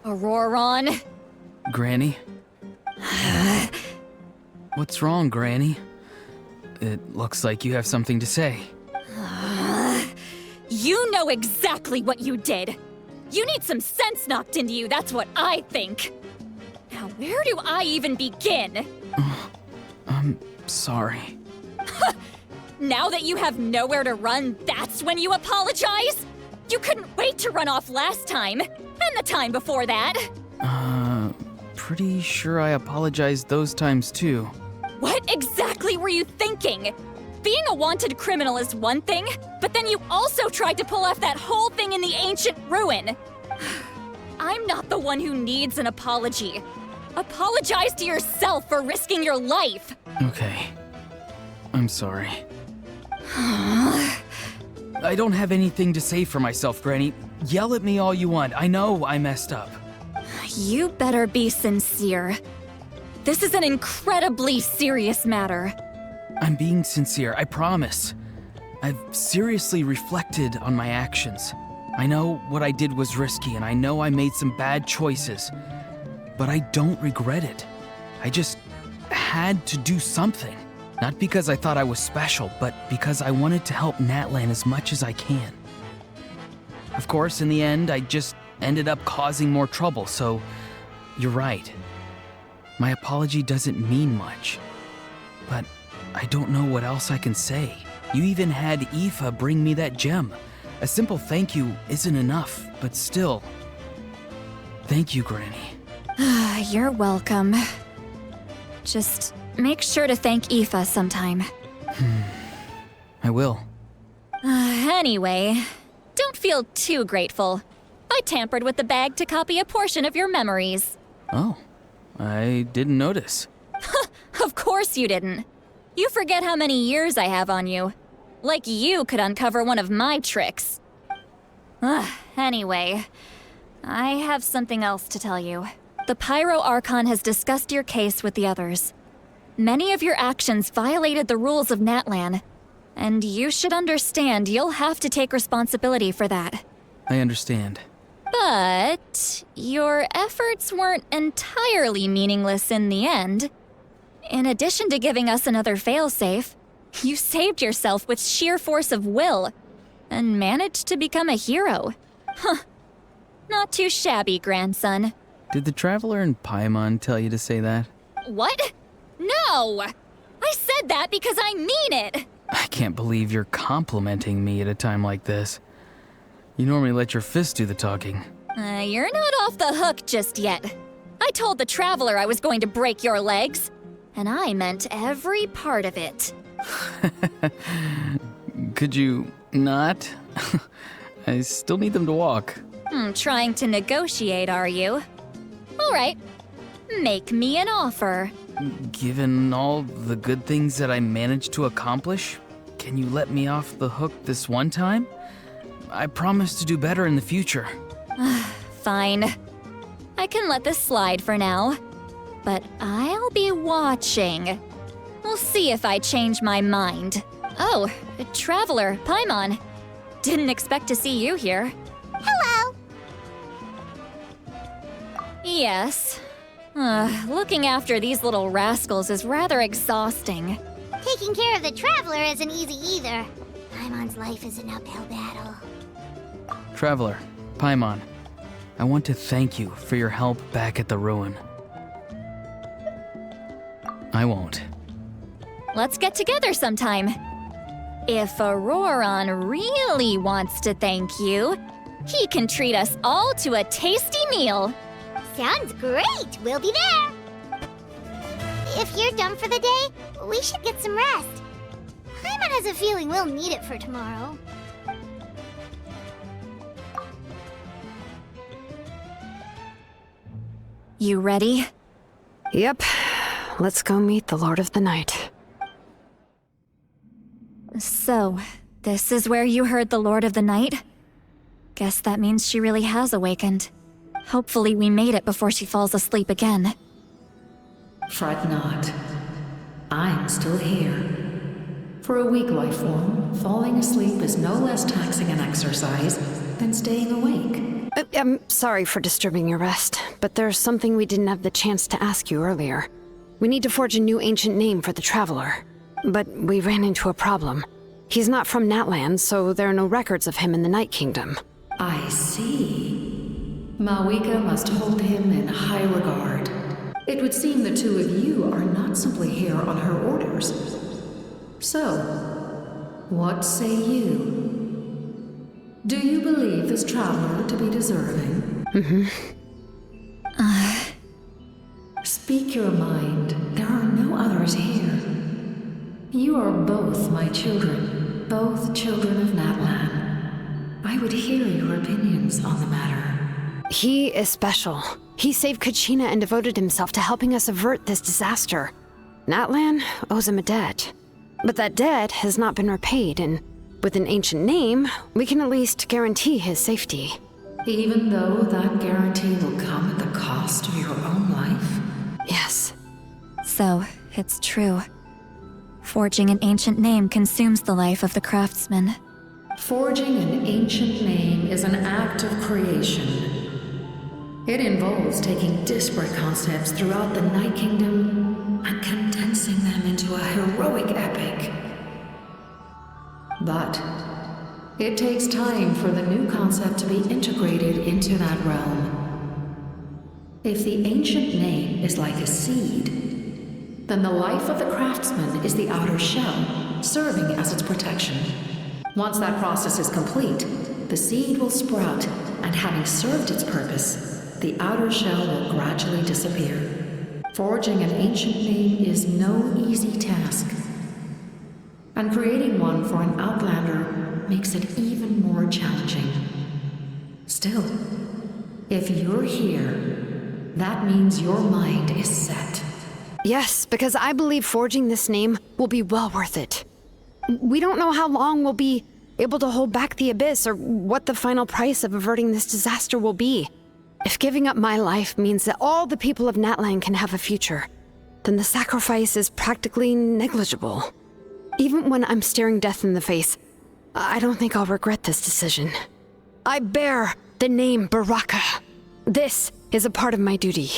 Auroron. Granny? What's wrong, Granny? It looks like you have something to say. You know exactly what you did. You need some sense knocked into you, that's what I think. Now, where do I even begin? I'm sorry. Now that you have nowhere to run, that's when you apologize? You couldn't wait to run off last time, and the time before that. Pretty sure I apologized those times too. What exactly were you thinking? Being a wanted criminal is one thing, but then you also tried to pull off that whole thing in the ancient ruin. I'm not the one who needs an apology. Apologize to yourself for risking your life. Okay. I'm sorry. I don't have anything to say for myself, Granny. Yell at me all you want. I know I messed up. You better be sincere. This is an incredibly serious matter. I'm being sincere, I promise. I've seriously reflected on my actions. I know what I did was risky, and I know I made some bad choices. But I don't regret it. I just had to do something. Not because I thought I was special, but because I wanted to help Natlan as much as I can. Of course, in the end, I just ended up causing more trouble, so you're right. My apology doesn't mean much. But I don't know what else I can say. You even had Aoife bring me that gem. A simple thank you isn't enough, but still. Thank you, Granny. You're welcome. Just make sure to thank Aoife sometime. I will. Anyway, don't feel too grateful. I tampered with the bag to copy a portion of your memories. Oh, I didn't notice. Of course you didn't. You forget how many years I have on you. Like you could uncover one of my tricks. Anyway, I have something else to tell you. The Pyro Archon has discussed your case with the others. Many of your actions violated the rules of Natlan, and you should understand you'll have to take responsibility for that. I understand. But your efforts weren't entirely meaningless in the end. In addition to giving us another failsafe, you saved yourself with sheer force of will and managed to become a hero. Huh. Not too shabby, grandson. Did the Traveler in Paimon tell you to say that? What? No! I said that because I mean it! I can't believe you're complimenting me at a time like this. You normally let your fist do the talking. You're not off the hook just yet. I told the Traveler I was going to break your legs, and I meant every part of it. Could you not? I still need them to walk. Trying to negotiate, are you? All right. Make me an offer. Given all the good things that I managed to accomplish, can you let me off the hook this one time? I promise to do better in the future. Fine. I can let this slide for now. But I'll be watching. We'll see if I change my mind. Oh, Traveler, Paimon. Didn't expect to see you here. Hello! Yes. Looking after these little rascals is rather exhausting. Taking care of the Traveler isn't easy either. Paimon's life is an uphill battle. Traveler, Paimon, I want to thank you for your help back at the ruin. I won't. Let's get together sometime. If Auroron really wants to thank you, he can treat us all to a tasty meal. Sounds great! We'll be there! If you're done for the day, we should get some rest. Paimon has a feeling we'll need it for tomorrow. You ready? Yep. Let's go meet the Lord of the Night. So, this is where you heard the Lord of the Night? Guess that means she really has awakened. Hopefully we made it before she falls asleep again. Fret not. I'm still here. For a weak life form, falling asleep is no less taxing an exercise than staying awake. I'm sorry for disturbing your rest, but there's something we didn't have the chance to ask you earlier. We need to forge a new ancient name for the Traveler. But we ran into a problem. He's not from Natlan, so there are no records of him in the Night Kingdom. I see. Malwika must hold him in high regard. It would seem the two of you are not simply here on her orders. So, what say you? Do you believe this Traveler to be deserving? Speak your mind. There are no others here. You are both my children, both children of Natlan. I would hear your opinions on the matter. He is special. He saved Kachina and devoted himself to helping us avert this disaster. Natlan owes him a debt. But that debt has not been repaid, and with an ancient name, we can at least guarantee his safety. Even though that guarantee will come at the cost of your own life? Yes. So, it's true. Forging an ancient name consumes the life of the craftsman. Forging an ancient name is an act of creation. It involves taking disparate concepts throughout the Night Kingdom and condensing them into a heroic epic. But it takes time for the new concept to be integrated into that realm. If the ancient name is like a seed, then the life of the craftsman is the outer shell, serving as its protection. Once that process is complete, the seed will sprout, and having served its purpose, the outer shell will gradually disappear. Forging an ancient name is no easy task, and creating one for an outlander makes it even more challenging. Still, if you're here, that means your mind is set. Yes, because I believe forging this name will be well worth it. We don't know how long we'll be able to hold back the Abyss or what the final price of averting this disaster will be. If giving up my life means that all the people of Natlan can have a future, then the sacrifice is practically negligible. Even when I'm staring death in the face, I don't think I'll regret this decision. I bear the name Baraka. This is a part of my duty.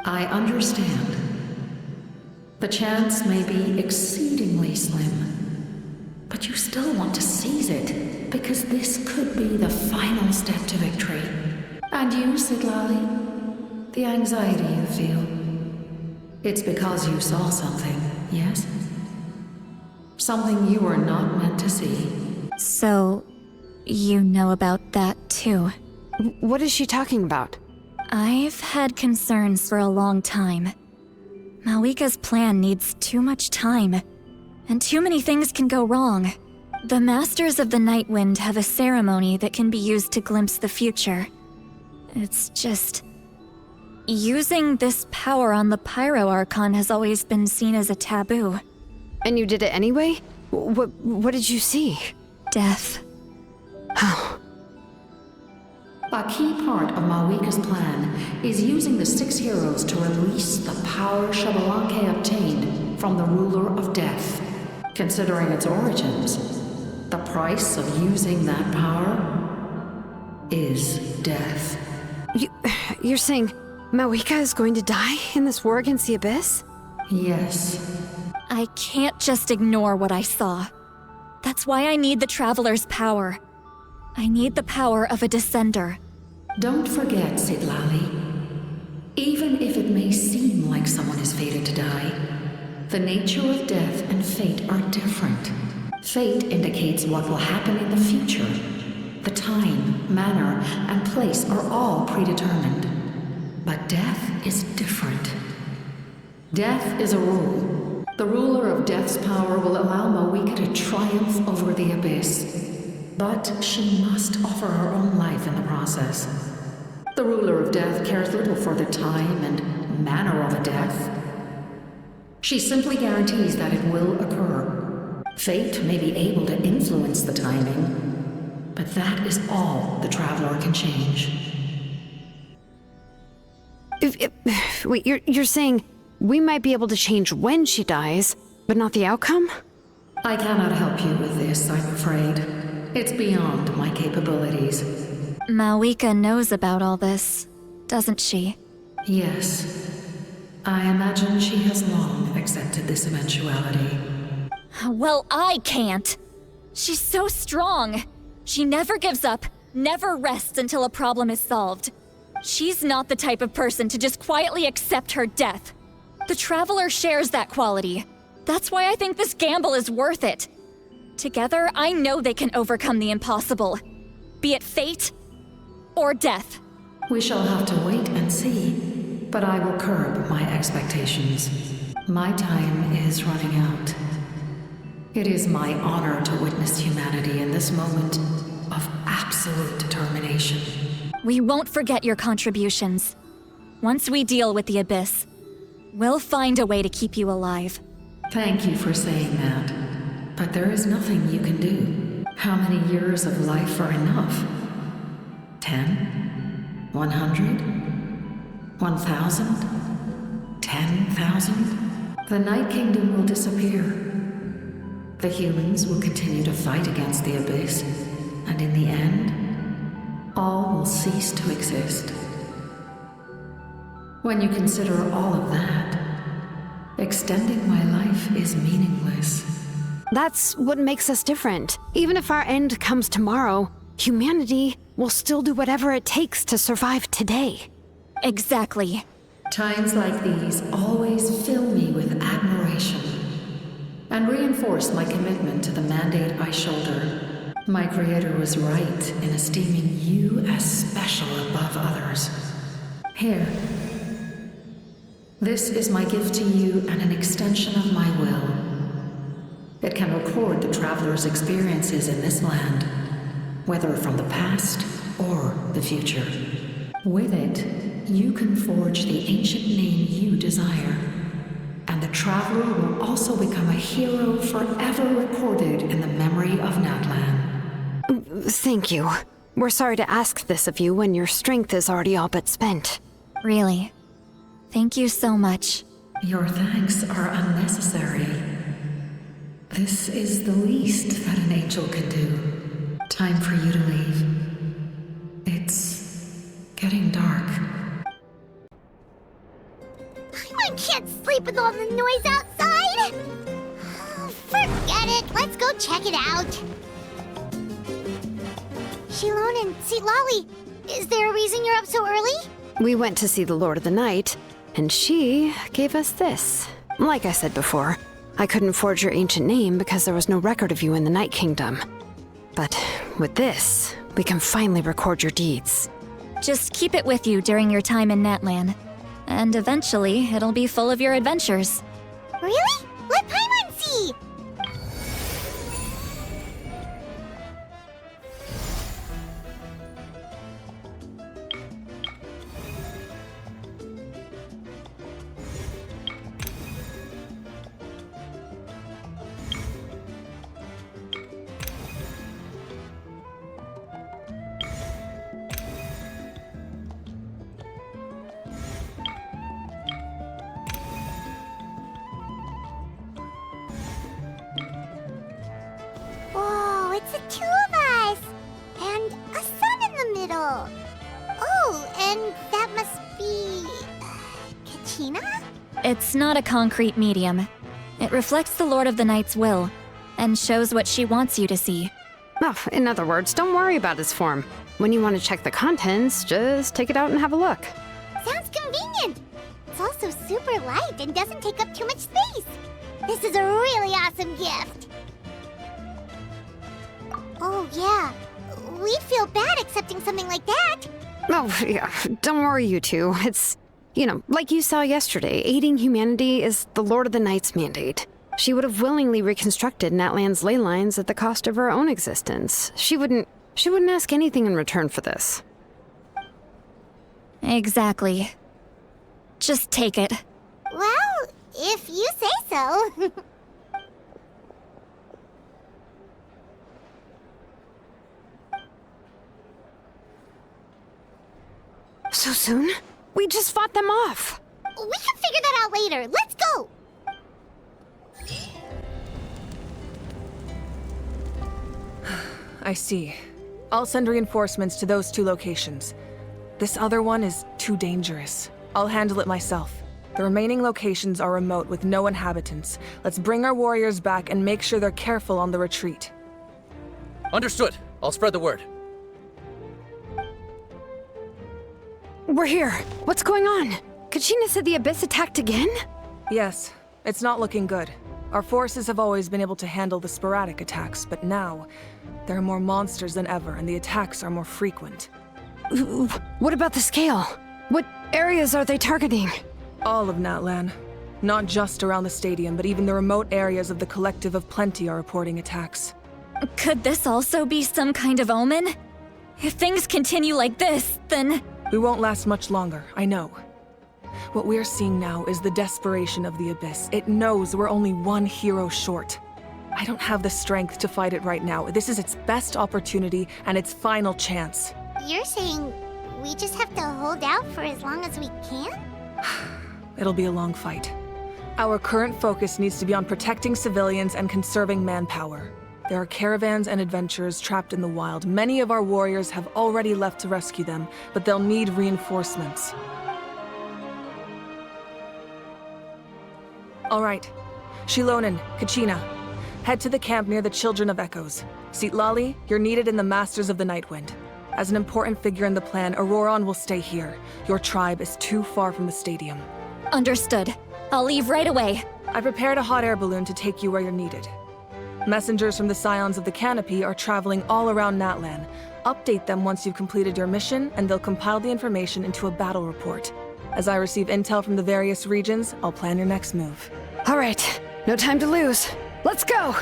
I understand. The chance may be exceedingly slim, but you still want to seize it, because this could be the final step to victory. And you, Siglali, the anxiety you feel, it's because you saw something, yes? Something you were not meant to see. So, you know about that too. What is she talking about? I've had concerns for a long time. Malwika's plan needs too much time, and too many things can go wrong. The Masters of the Night Wind have a ceremony that can be used to glimpse the future. It's just... Using this power on the Pyro Archon has always been seen as a taboo. And you did it anyway? What did you see? Death. How? A key part of Malwika's plan is using the 6 heroes to release the power Xbalanque obtained from the Ruler of Death. Considering its origins, the price of using that power is death. You're saying Malwika is going to die in this war against the Abyss? Yes. I can't just ignore what I saw. That's why I need the Traveler's power. I need the power of a Descender. Don't forget, Sidlali. Even if it may seem like someone is fated to die, the nature of death and fate are different. Fate indicates what will happen in the future. The time, manner, and place are all predetermined. But death is different. Death is a rule. The ruler of Death's power will allow Malwika to triumph over the Abyss. But she must offer her own life in the process. The ruler of Death cares little for the time and manner of a death. She simply guarantees that it will occur. Fate may be able to influence the timing, but that is all the Traveler can change. Wait, you're saying we might be able to change when she dies, but not the outcome? I cannot help you with this, I'm afraid. It's beyond my capabilities. Malwika knows about all this, doesn't she? Yes. I imagine she has long accepted this eventuality. Well, I can't. She's so strong. She never gives up, never rests until a problem is solved. She's not the type of person to just quietly accept her death. The Traveler shares that quality. That's why I think this gamble is worth it. Together, I know they can overcome the impossible. Be it fate or death. We shall have to wait and see, but I will curb my expectations. My time is running out. It is my honor to witness humanity in this moment of absolute determination. We won't forget your contributions. Once we deal with the Abyss, we'll find a way to keep you alive. Thank you for saying that. But there is nothing you can do. How many years of life are enough? 10? 100? 1,000? 10,000? The Night Kingdom will disappear. The humans will continue to fight against the Abyss, and in the end, all will cease to exist. When you consider all of that, extending my life is meaningless. That's what makes us different. Even if our end comes tomorrow, humanity will still do whatever it takes to survive today. Exactly. Times like these always fill me with admiration and reinforce my commitment to the mandate I shoulder. My creator was right in esteeming you as special above others. Here. This is my gift to you and an extension of my will. It can record the Traveler's experiences in this land, whether from the past or the future. With it, you can forge the ancient name you desire, and the Traveler will also become a hero forever recorded in the memory of Natlan. Thank you. We're sorry to ask this of you when your strength is already all but spent. Really. Thank you so much. Your thanks are unnecessary. This is the least that an angel can do. Time for you to leave. It's getting dark. I can't sleep with all the noise outside! Forget it, let's go check it out. Shilon and Sitlali, is there a reason you're up so early? We went to see the Lord of the Night, and she gave us this. Like I said before, I couldn't forge your ancient name because there was no record of you in the Night Kingdom. But with this, we can finally record your deeds. Just keep it with you during your time in Natlan. And eventually, it'll be full of your adventures. Really? Let Paimon see! Then that must be... Kachina? It's not a concrete medium. It reflects the Lord of the Night's will, and shows what she wants you to see. Oh, in other words, don't worry about its form. When you want to check the contents, just take it out and have a look. Sounds convenient. It's also super light and doesn't take up too much space. This is a really awesome gift. Oh, yeah. We'd feel bad accepting something like that. Oh, yeah, don't worry, you two. It's, like you saw yesterday, aiding humanity is the Lord of the Night's mandate. She would have willingly reconstructed Natlan's ley lines at the cost of her own existence. She wouldn't ask anything in return for this. Exactly. Just take it. Well, if you say so. So soon? We just fought them off. We can figure that out later. Let's go! I see. I'll send reinforcements to those 2 locations. This other one is too dangerous. I'll handle it myself. The remaining locations are remote with no inhabitants. Let's bring our warriors back and make sure they're careful on the retreat. Understood. I'll spread the word. We're here. What's going on? Kachina said the Abyss attacked again? Yes, it's not looking good. Our forces have always been able to handle the sporadic attacks, but now, there are more monsters than ever, and the attacks are more frequent. What about the scale? What areas are they targeting? All of Natlan. Not just around the stadium, but even the remote areas of the Collective of Plenty are reporting attacks. Could this also be some kind of omen? If things continue like this, then... We won't last much longer, I know. What we're seeing now is the desperation of the Abyss. It knows we're only one hero short. I don't have the strength to fight it right now. This is its best opportunity and its final chance. You're saying we just have to hold out for as long as we can? It'll be a long fight. Our current focus needs to be on protecting civilians and conserving manpower. There are caravans and adventurers trapped in the wild. Many of our warriors have already left to rescue them, but they'll need reinforcements. All right. Shilonen, Kachina, head to the camp near the Children of Echoes. Sitlali, you're needed in the Masters of the Nightwind. As an important figure in the plan, Auroron will stay here. Your tribe is too far from the stadium. Understood. I'll leave right away. I prepared a hot air balloon to take you where you're needed. Messengers from the Scions of the Canopy are traveling all around Natlan. Update them once you've completed your mission, and they'll compile the information into a battle report. As I receive intel from the various regions, I'll plan your next move. All right, no time to lose. Let's go!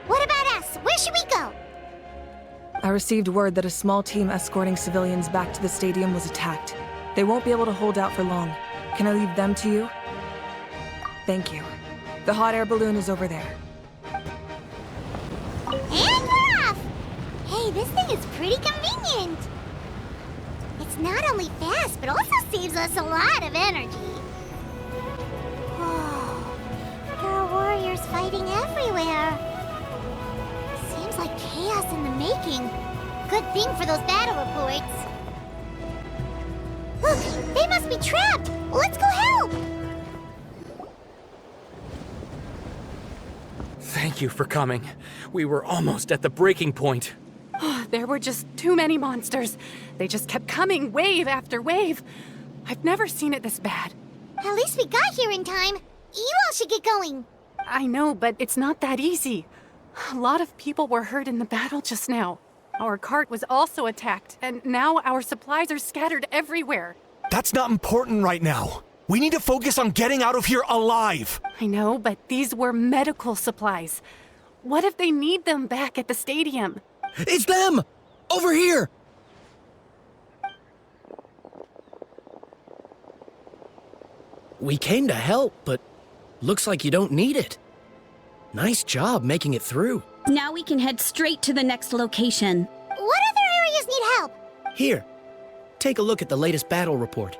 What about us? Where should we go? I received word that a small team escorting civilians back to the stadium was attacked. They won't be able to hold out for long. Can I leave them to you? Thank you. The hot air balloon is over there. And we're off! Hey, this thing is pretty convenient. It's not only fast, but also saves us a lot of energy. Oh, there are warriors fighting everywhere. Seems like chaos in the making. Good thing for those battle reports. Look, they must be trapped. Let's go help! Thank you for coming. We were almost at the breaking point. There were just too many monsters. They just kept coming, wave after wave. I've never seen it this bad. At least we got here in time. You all should get going. I know, but it's not that easy. A lot of people were hurt in the battle just now. Our cart was also attacked, and now our supplies are scattered everywhere. That's not important right now. We need to focus on getting out of here alive. I know, but these were medical supplies. What if they need them back at the stadium? It's them! Over here! We came to help, but looks like you don't need it. Nice job making it through. Now we can head straight to the next location. What other areas need help? Here, take a look at the latest battle report.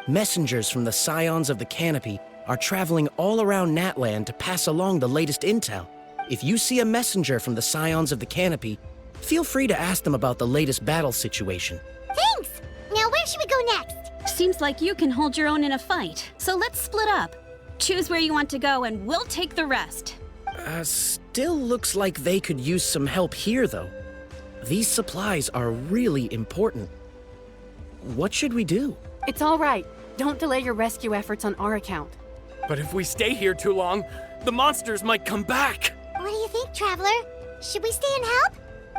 Messengers from the Scions of the Canopy are traveling all around Natland to pass along the latest intel. If you see a messenger from the Scions of the Canopy, feel free to ask them about the latest battle situation. Thanks! Now where should we go next? Seems like you can hold your own in a fight, so let's split up. Choose where you want to go and we'll take the rest. Still looks like they could use some help here, though. These supplies are really important. What should we do? It's all right. Don't delay your rescue efforts on our account. But if we stay here too long, the monsters might come back. What do you think, Traveler? Should we stay and help?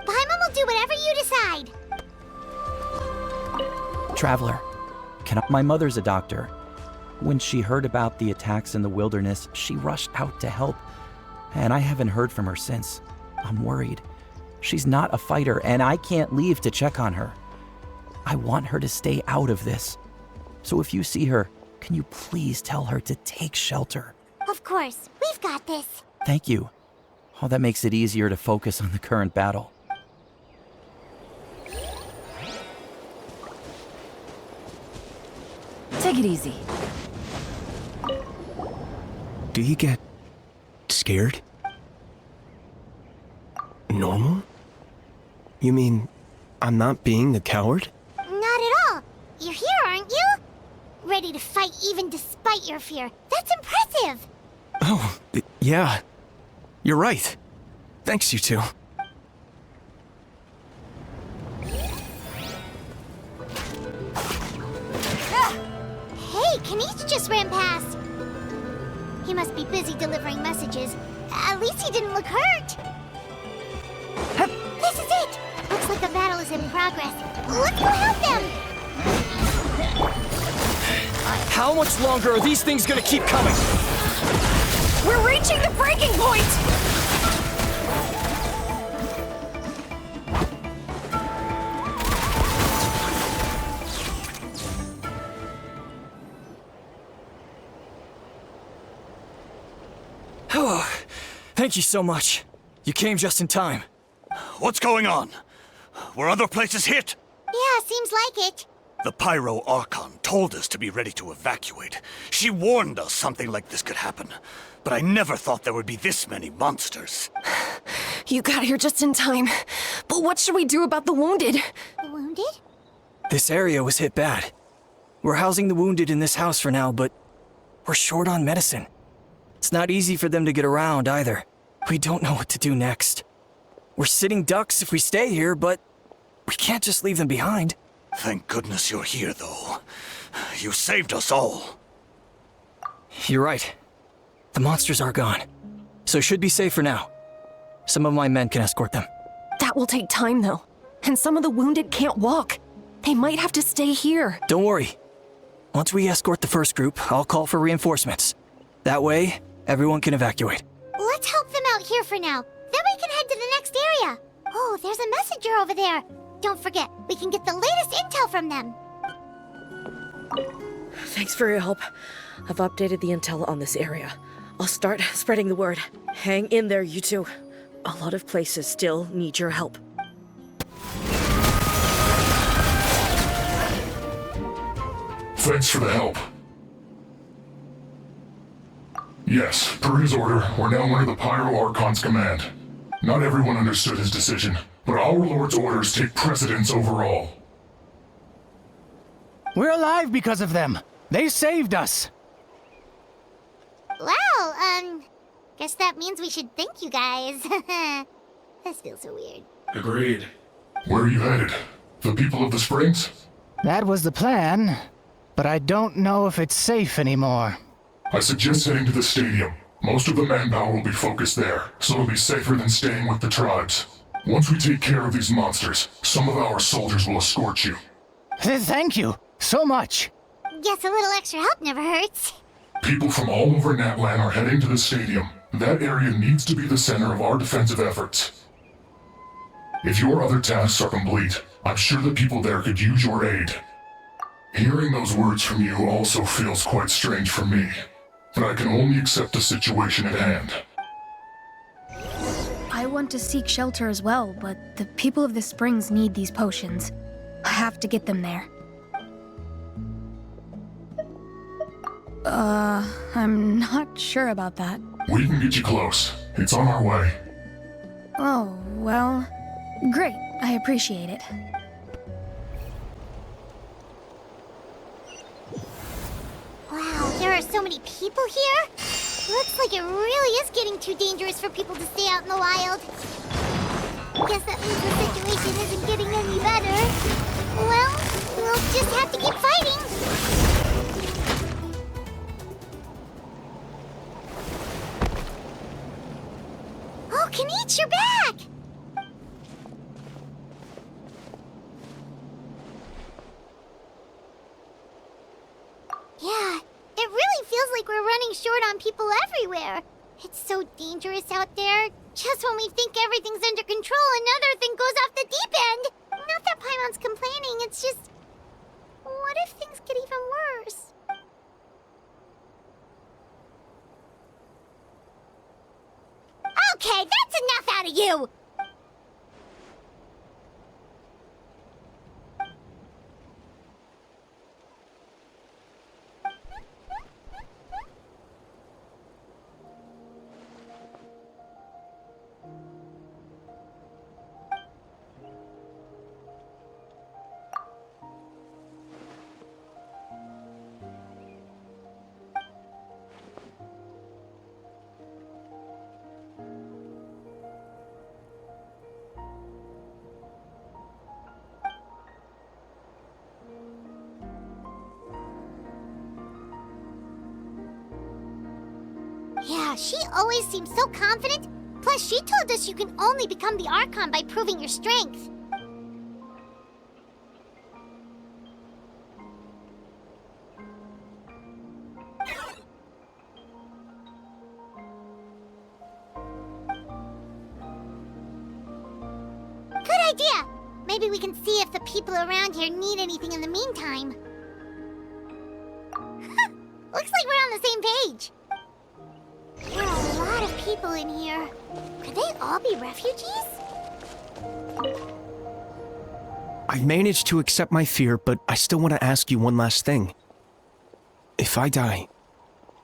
Paimon will do whatever you decide. Traveler, my mother's a doctor. When she heard about the attacks in the wilderness, she rushed out to help, and I haven't heard from her since. I'm worried. She's not a fighter, and I can't leave to check on her. I want her to stay out of this. So if you see her, can you please tell her to take shelter? Of course, we've got this. Thank you. Oh, that makes it easier to focus on the current battle. Take it easy. Do you get scared? Normal? You mean I'm not being a coward? Not at all. You're here, aren't you? Ready to fight even despite your fear. That's impressive. Oh, yeah. You're right. Thanks, you two. Hey, Kanish just ran past. He must be busy delivering messages. At least he didn't look hurt. This is it. Looks like the battle is in progress. Let's go help them. How much longer are these things gonna keep coming? We're reaching the breaking point! Oh, thank you so much. You came just in time. What's going on? Were other places hit? Yeah, seems like it. The Pyro Archon told us to be ready to evacuate. She warned us something like this could happen. But I never thought there would be this many monsters. You got here just in time. But what should we do about the wounded? The wounded? This area was hit bad. We're housing the wounded in this house for now, but we're short on medicine. It's not easy for them to get around either. We don't know what to do next. We're sitting ducks if we stay here, but we can't just leave them behind. Thank goodness you're here, though. You saved us all. You're right. The monsters are gone, so should be safe for now. Some of my men can escort them. That will take time, though. And some of the wounded can't walk. They might have to stay here. Don't worry. Once we escort the first group, I'll call for reinforcements. That way, everyone can evacuate. Let's help them out here for now. Then we can head to the next area. Oh, there's a messenger over there. Don't forget, we can get the latest intel from them. Thanks for your help. I've updated the intel on this area. I'll start spreading the word. Hang in there, you two. A lot of places still need your help. Thanks for the help. Yes, per his order, we're now under the Pyro Archon's command. Not everyone understood his decision, but our Lord's orders take precedence over all. We're alive because of them. They saved us. Well, guess that means we should thank you guys. This feels so weird. Agreed. Where are you headed? The people of the Springs? That was the plan, but I don't know if it's safe anymore. I suggest heading to the stadium. Most of the manpower will be focused there, so it'll be safer than staying with the tribes. Once we take care of these monsters, some of our soldiers will escort you. Thank you so much. Guess a little extra help never hurts. People from all over Natlan are heading to the stadium. That area needs to be the center of our defensive efforts. If your other tasks are complete, I'm sure the people there could use your aid. Hearing those words from you also feels quite strange for me, but I can only accept the situation at hand. I want to seek shelter as well, but the people of the Springs need these potions. I have to get them there. I'm not sure about that. We can get you close. It's on our way. Oh, well, great. I appreciate it. Wow, there are so many people here. Looks like it really is getting too dangerous for people to stay out in the wild. Guess that means the situation isn't getting any better. Well, we'll just have to keep fighting. Oh, Kenichi, you're back! Yeah, it really feels like we're running short on people everywhere. It's so dangerous out there. Just when we think everything's under control, another thing goes off the deep end. Not that Paimon's complaining, it's just... What if things get even worse? Okay, that's enough out of you! Yeah, she always seems so confident. Plus, she told us you can only become the Archon by proving your strength. Good idea! Maybe we can see if the people around here need anything in the meantime. Looks like we're on the same page. There are a lot of people in here. Could they all be refugees? I've managed to accept my fear, but I still want to ask you one last thing. If I die,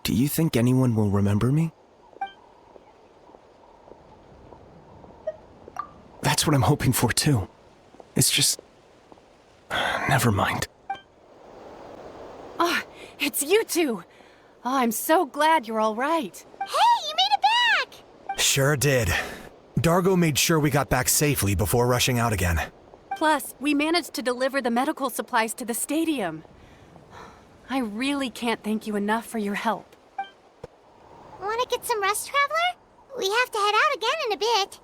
do you think anyone will remember me? That's what I'm hoping for, too. It's just... Never mind. Oh, it's you two! Oh, I'm so glad you're all right. Hey, you made it back! Sure did. Dargo made sure we got back safely before rushing out again. Plus, we managed to deliver the medical supplies to the stadium. I really can't thank you enough for your help. Want to get some rest, Traveler? We have to head out again in a bit.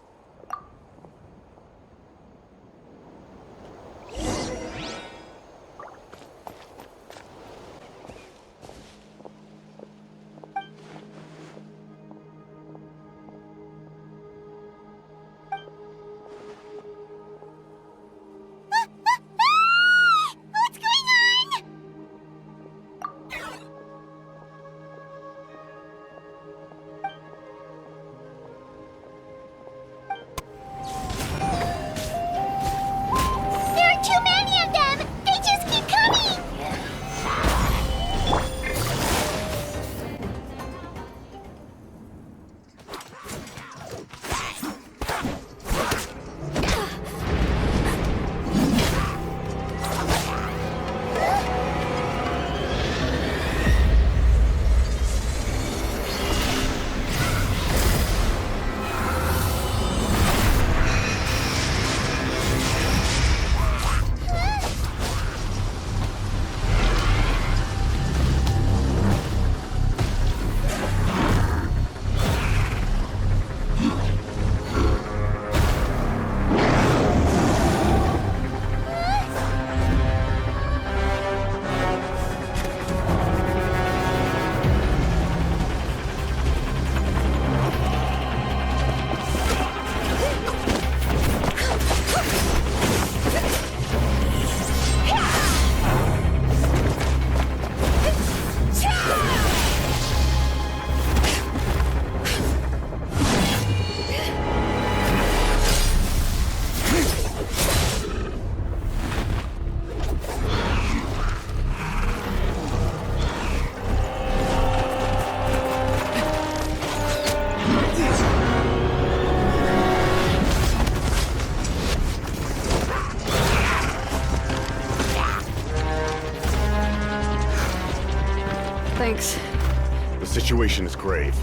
situation is grave.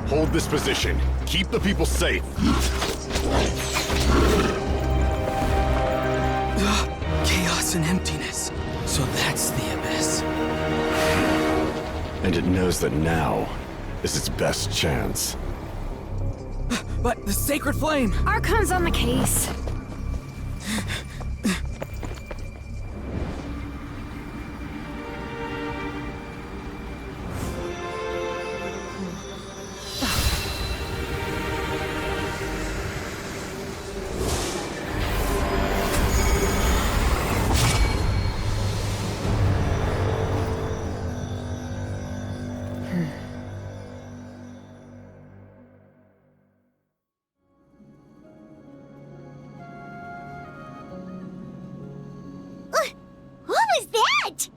Hold this position. Keep the people safe. Chaos and emptiness. So that's the Abyss. And it knows that now is its best chance. But the Sacred Flame! Archon's on the case. What was that?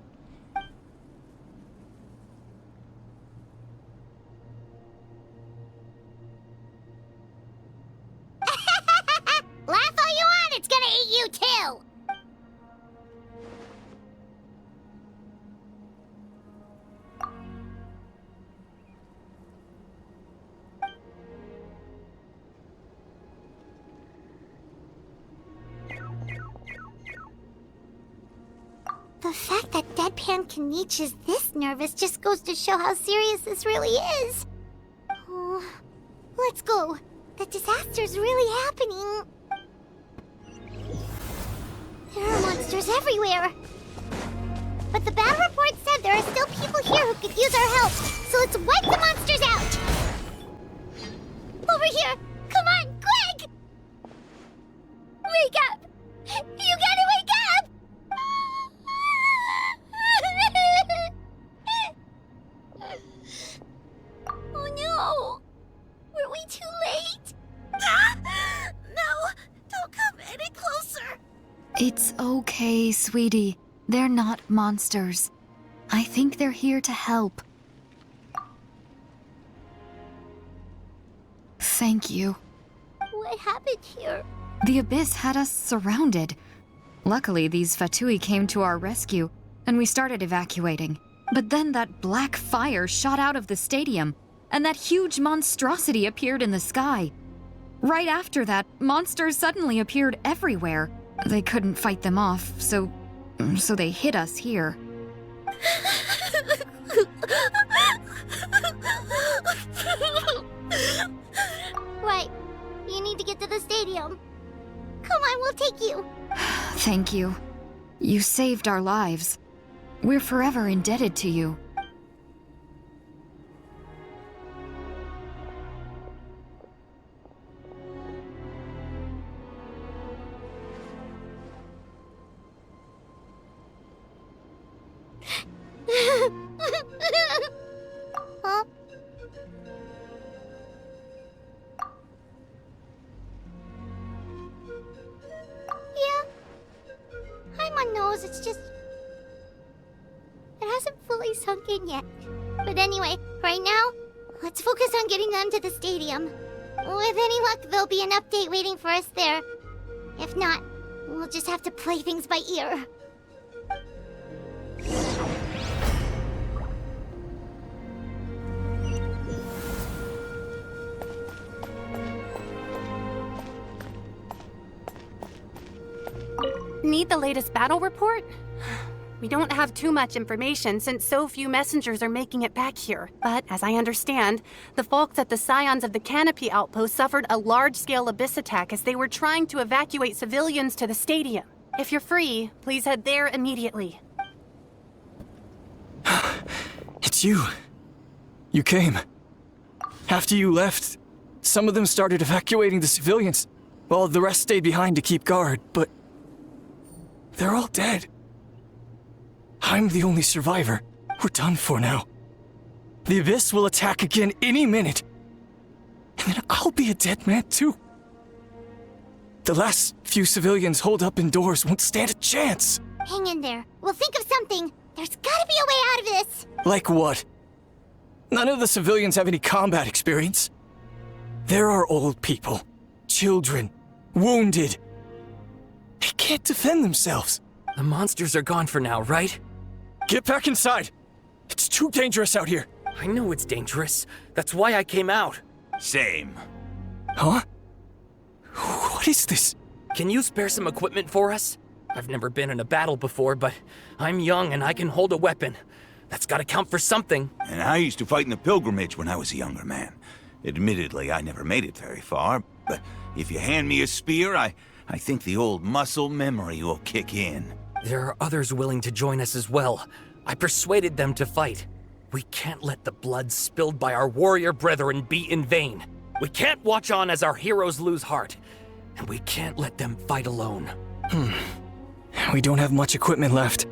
Laugh all you want, it's gonna eat you too! The fact that Deadpan Kaniche is this nervous just goes to show how serious this really is. Oh, let's go. The disaster's really happening. There are monsters everywhere. But the battle report said there are still people here who could use our help. So let's wipe the monsters out. Over here. Come on, quick! Wake up! You gotta wake up! Oh no! Were we too late? No! Don't come any closer! It's okay, sweetie. They're not monsters. I think they're here to help. Thank you. What happened here? The Abyss had us surrounded. Luckily, these Fatui came to our rescue, and we started evacuating. But then that black fire shot out of the stadium, and that huge monstrosity appeared in the sky. Right after that, monsters suddenly appeared everywhere. They couldn't fight them off, so they hit us here. Right. You need to get to the stadium. Come on, we'll take you. Thank you. You saved our lives. We're forever indebted to you. Huh? Yeah. Hi, my nose. It's just... It hasn't fully sunk in yet. But anyway, right now, let's focus on getting them to the stadium. With any luck, there'll be an update waiting for us there. If not, we'll just have to play things by ear. Need the latest battle report? We don't have too much information since so few messengers are making it back here. But as I understand, the folks at the Scions of the Canopy outpost suffered a large-scale abyss attack as they were trying to evacuate civilians to the stadium. If you're free, please head there immediately. It's you. You came. After you left, some of them started evacuating the civilians, while the rest stayed behind to keep guard, but they're all dead. I'm the only survivor. We're done for now. The Abyss will attack again any minute. And then I'll be a dead man too. The last few civilians holed up indoors won't stand a chance. Hang in there. We'll think of something. There's gotta be a way out of this. Like what? None of the civilians have any combat experience. There are old people, children, wounded. They can't defend themselves. The monsters are gone for now, right? Get back inside. It's too dangerous out here. I know it's dangerous. That's why I came out. Same. Huh? What is this? Can you spare some equipment for us? I've never been in a battle before, but I'm young and I can hold a weapon. That's gotta count for something. And I used to fight in the pilgrimage when I was a younger man. Admittedly, I never made it very far, but if you hand me a spear, I think the old muscle memory will kick in. There are others willing to join us as well. I persuaded them to fight. We can't let the blood spilled by our warrior brethren be in vain. We can't watch on as our heroes lose heart. And we can't let them fight alone. We don't have much equipment left.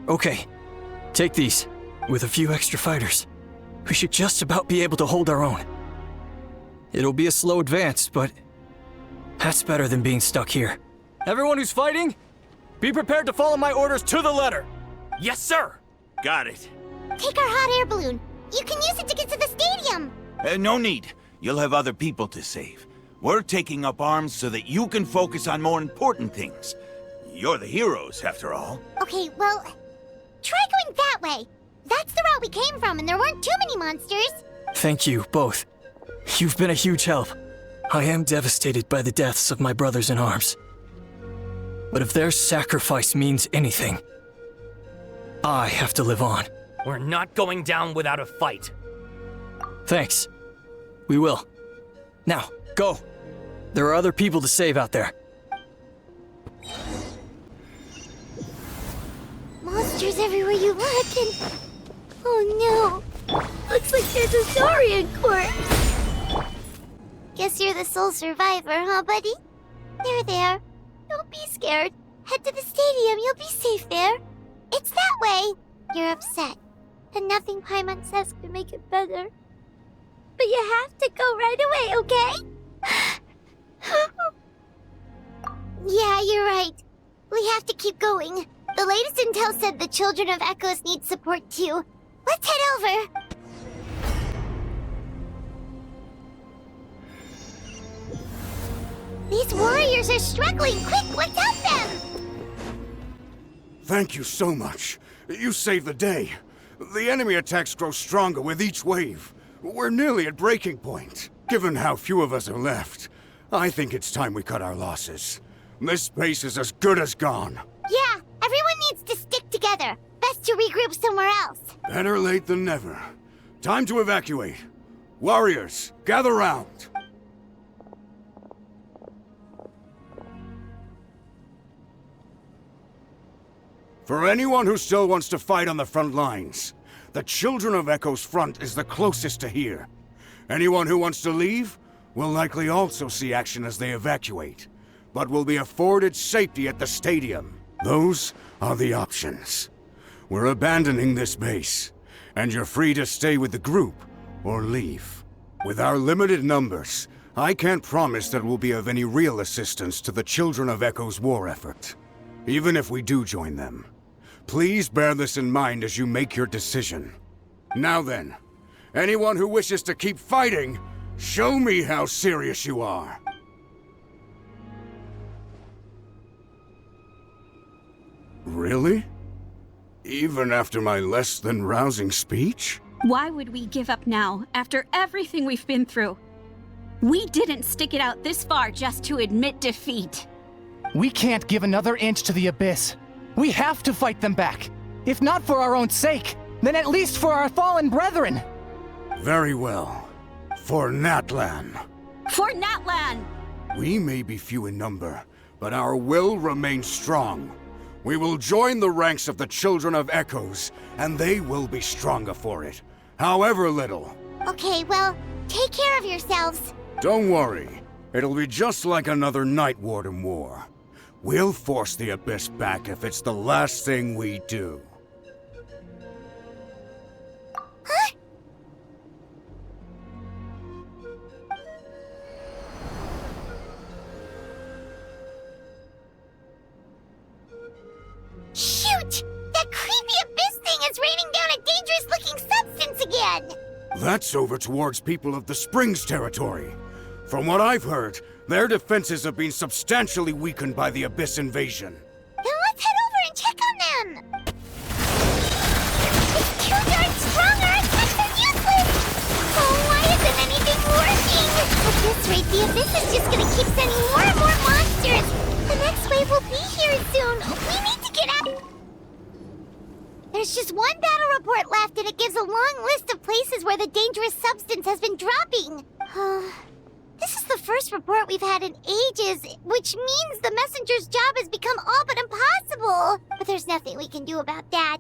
Okay, take these. With a few extra fighters, we should just about be able to hold our own. It'll be a slow advance, but that's better than being stuck here. Everyone who's fighting, be prepared to follow my orders to the letter. Yes, sir! Got it. Take our hot air balloon. You can use it to get to the stadium. No need. You'll have other people to save. We're taking up arms so that you can focus on more important things. You're the heroes, after all. Okay, well, try going that way. That's the route we came from, and there weren't too many monsters. Thank you, both. You've been a huge help. I am devastated by the deaths of my brothers in arms. But if their sacrifice means anything, I have to live on. We're not going down without a fight. Thanks. We will. Now, go. There are other people to save out there. Monsters everywhere you look, and... Oh no. Looks like there's a Saurian corpse. Guess you're the sole survivor, huh, buddy? There. Don't be scared. Head to the stadium, you'll be safe there. It's that way. You're upset, and nothing Paimon says can make it better. But you have to go right away, okay? Yeah, you're right. We have to keep going. The latest intel said the Children of Echoes need support too. Let's head over. These warriors are struggling. Quick, let's help them! Thank you so much. You saved the day. The enemy attacks grow stronger with each wave. We're nearly at breaking point. Given how few of us are left, I think it's time we cut our losses. This space is as good as gone. Yeah, everyone needs to stick together. Best to regroup somewhere else. Better late than never. Time to evacuate. Warriors, gather round. For anyone who still wants to fight on the front lines, the Children of Echo's front is the closest to here. Anyone who wants to leave will likely also see action as they evacuate, but will be afforded safety at the stadium. Those are the options. We're abandoning this base, and you're free to stay with the group or leave. With our limited numbers, I can't promise that we'll be of any real assistance to the Children of Echo's war effort. Even if we do join them, please bear this in mind as you make your decision. Now then, anyone who wishes to keep fighting, show me how serious you are. Really? Even after my less than rousing speech? Why would we give up now, after everything we've been through? We didn't stick it out this far just to admit defeat. We can't give another inch to the Abyss. We have to fight them back. If not for our own sake, then at least for our fallen brethren. Very well. For Natlan. For Natlan! We may be few in number, but our will remains strong. We will join the ranks of the Children of Echoes, and they will be stronger for it, however little. Okay, well, take care of yourselves. Don't worry. It'll be just like another Night Warden war. We'll force the Abyss back if it's the last thing we do. Huh? Shoot! That creepy Abyss thing is raining down a dangerous-looking substance again! That's over towards people of the Springs territory. From what I've heard, their defenses have been substantially weakened by the Abyss invasion. Then let's head over There's just one battle report left, and it gives a long list of places where the dangerous substance has been dropping. This is the first report we've had in ages, which means the messenger's job has become all but impossible. But there's nothing we can do about that.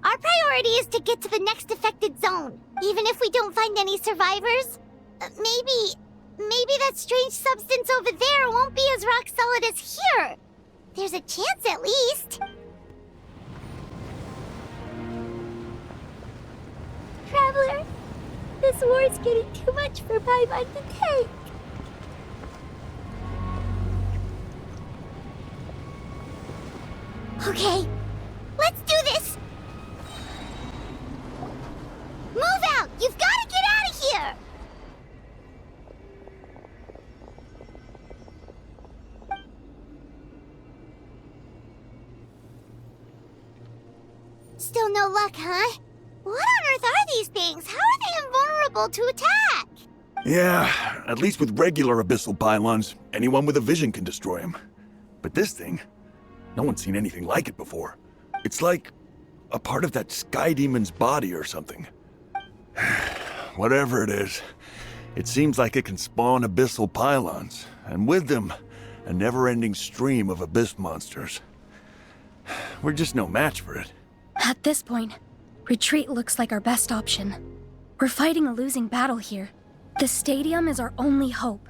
Our priority is to get to the next affected zone. Even if we don't find any survivors, maybe that strange substance over there won't be as rock solid as here. There's a chance at least. Traveler, this war's getting too much for Paimon to take. Okay, let's do this! Move out! You've got to get out of here! Still no luck, huh? What on earth are these things? How are they invulnerable to attack? Yeah, at least with regular abyssal pylons, anyone with a vision can destroy them. But this thing, no one's seen anything like it before. It's like a part of that sky demon's body or something. Whatever it is, it seems like it can spawn abyssal pylons, and with them, a never-ending stream of abyss monsters. We're just no match for it. At this point, retreat looks like our best option. We're fighting a losing battle here. The stadium is our only hope.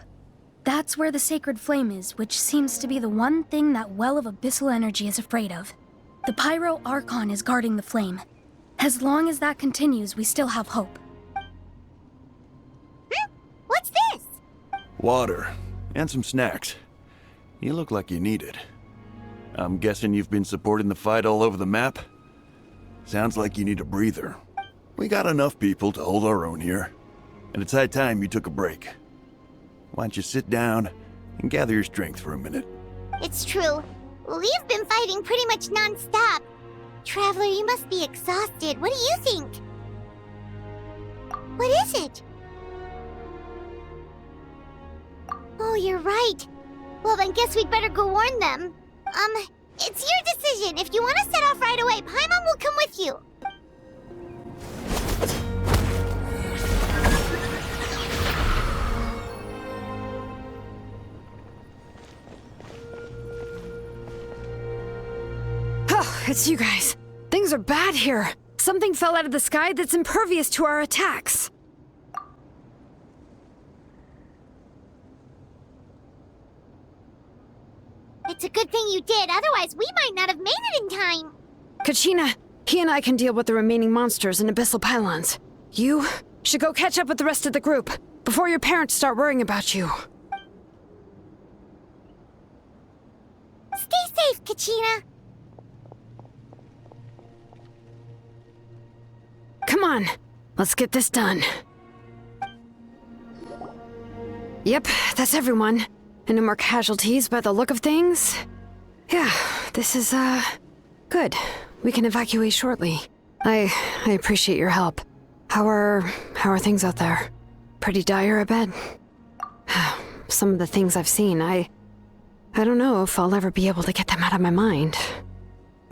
That's where the sacred flame is, which seems to be the one thing that well of abyssal energy is afraid of. The pyro Archon is guarding the flame. As long as that continues, we still have hope. What's this? Water, and some snacks. You look like you need it. I'm guessing you've been supporting the fight all over the map? Sounds like you need a breather. We got enough people to hold our own here, and it's high time you took a break. Why don't you sit down and gather your strength for a minute? It's true. We've been fighting pretty much non-stop. Traveler, you must be exhausted. What do you think? What is it? Oh, you're right. Well, then guess we'd better go warn them. It's your decision. If you want to set off right away, Paimon will come with you. Oh, it's you guys. Things are bad here. Something fell out of the sky that's impervious to our attacks. It's a good thing you did, otherwise we might not have made it in time. Kachina, he and I can deal with the remaining monsters and abyssal pylons. You should go catch up with the rest of the group before your parents start worrying about you. Stay safe, Kachina. Come on, let's get this done. Yep, that's everyone. And no more casualties by the look of things. Yeah, this is, good. We can evacuate shortly. I appreciate your help. How are things out there? Pretty dire, I bet. Some of the things I've seen, I don't know if I'll ever be able to get them out of my mind.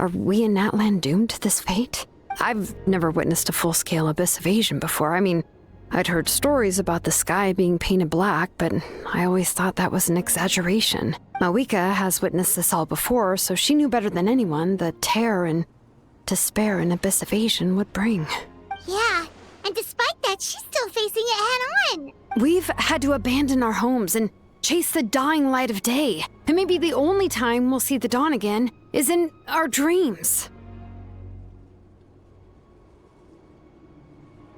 Are we in Natlan doomed to this fate? I've never witnessed a full-scale abyss invasion before. I mean, I'd heard stories about the sky being painted black, but I always thought that was an exaggeration. Mawika has witnessed this all before, so she knew better than anyone the terror and despair an abyss invasion would bring. Yeah, and despite that, she's still facing it head-on. We've had to abandon our homes and chase the dying light of day. And maybe the only time we'll see the dawn again is in our dreams.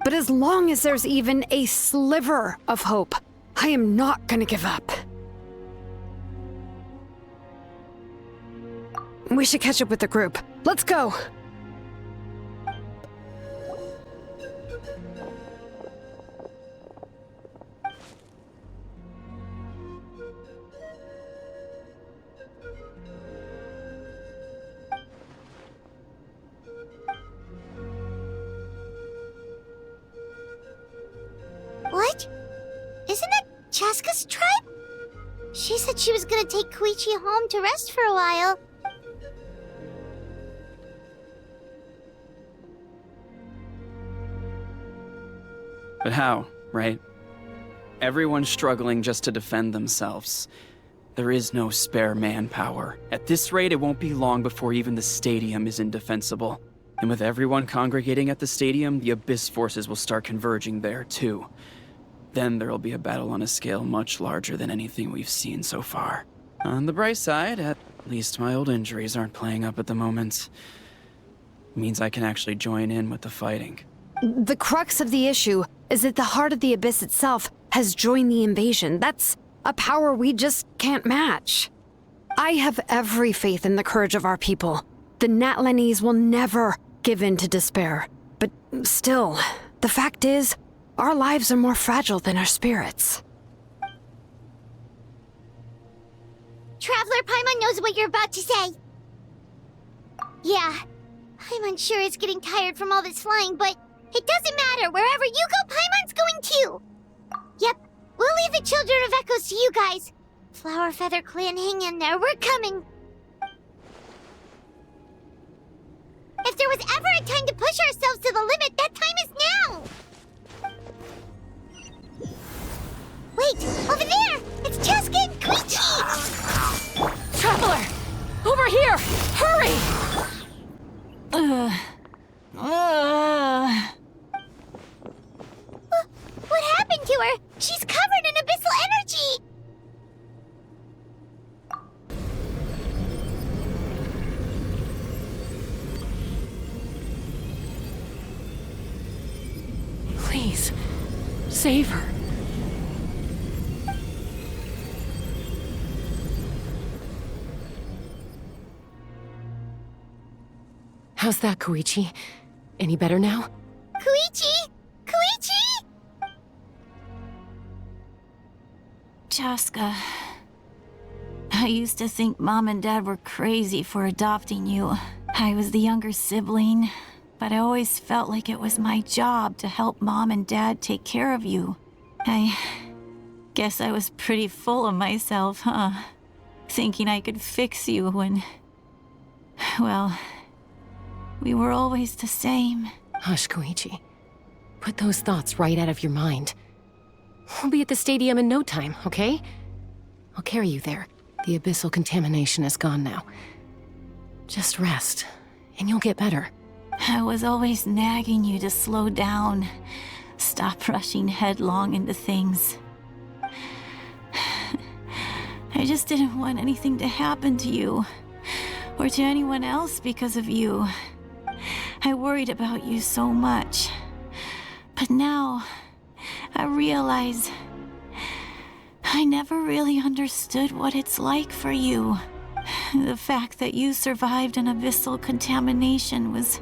But as long as there's even a sliver of hope, I am not gonna give up. We should catch up with the group. Let's go! What? Isn't that Chaska's tribe? She said she was gonna take Koichi home to rest for a while. But how, right? Everyone's struggling just to defend themselves. There is no spare manpower. At this rate, it won't be long before even the stadium is indefensible. And with everyone congregating at the stadium, the Abyss forces will start converging there, too. Then there'll be a battle on a scale much larger than anything we've seen so far. On the bright side, at least my old injuries aren't playing up at the moment. Means I can actually join in with the fighting. The crux of the issue is that the heart of the Abyss itself has joined the invasion. That's a power we just can't match. I have every faith in the courage of our people. The Natlanese will never give in to despair. But still, the fact is, our lives are more fragile than our spirits. Traveler Paimon knows what you're about to say. Yeah, Paimon's sure is getting tired from all this flying, but it doesn't matter. Wherever you go, Paimon's going too. Yep, we'll leave the Children of Echoes to you guys. Flower Feather Clan, hang in there. We're coming. If there was ever a time to push ourselves to the limit, that time is now! Wait, over there! It's Cheska and Koichi! Traveler! Over here! Hurry! What happened to her? She's covered in abyssal energy! Please, save her. How's that, Koichi? Any better now? Koichi! Koichi! Cheska, I used to think Mom and Dad were crazy for adopting you. I was the younger sibling, but I always felt like it was my job to help Mom and Dad take care of you. I guess I was pretty full of myself, huh? Thinking I could fix you when... well, we were always the same. Hush, Koichi. Put those thoughts right out of your mind. We'll be at the stadium in no time, okay? I'll carry you there. The abyssal contamination is gone now. Just rest, and you'll get better. I was always nagging you to slow down. Stop rushing headlong into things. I just didn't want anything to happen to you, or to anyone else because of you. I worried about you so much. But now, I realize I never really understood what it's like for you. The fact that you survived an abyssal contamination was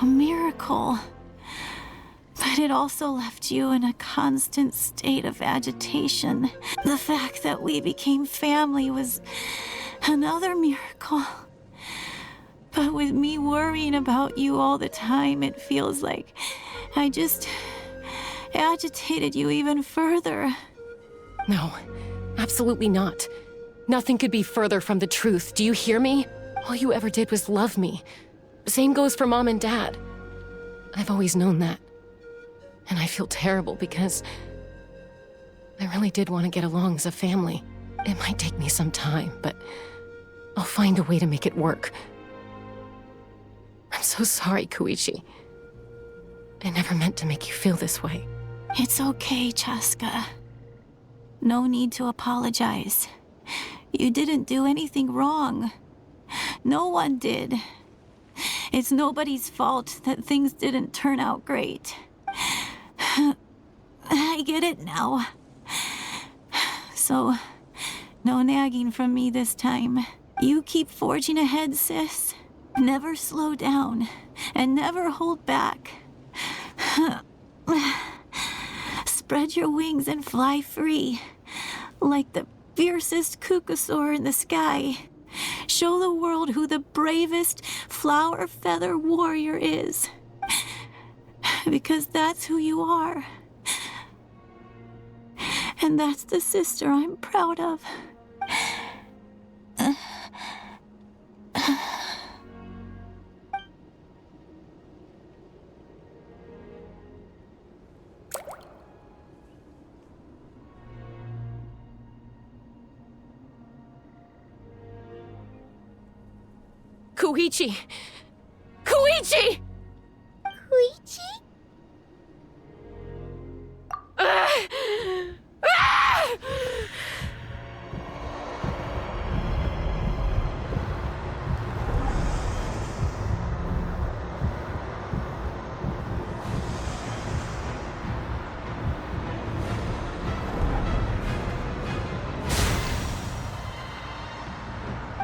a miracle. But it also left you in a constant state of agitation. The fact that we became family was another miracle. But with me worrying about you all the time, it feels like I just agitated you even further. No, absolutely not. Nothing could be further from the truth. Do you hear me? All you ever did was love me. Same goes for Mom and Dad. I've always known that. And I feel terrible because I really did want to get along as a family. It might take me some time, but I'll find a way to make it work. I'm so sorry, Koichi. I never meant to make you feel this way. It's okay, Cheska. No need to apologize. You didn't do anything wrong. No one did. It's nobody's fault that things didn't turn out great. I get it now. So, no nagging from me this time. You keep forging ahead, sis. Never slow down, and never hold back. Spread your wings and fly free, like the fiercest kukasaur in the sky. Show the world who the bravest flower feather warrior is. Because that's who you are. And that's the sister I'm proud of. Koichi! Koichi! Koichi?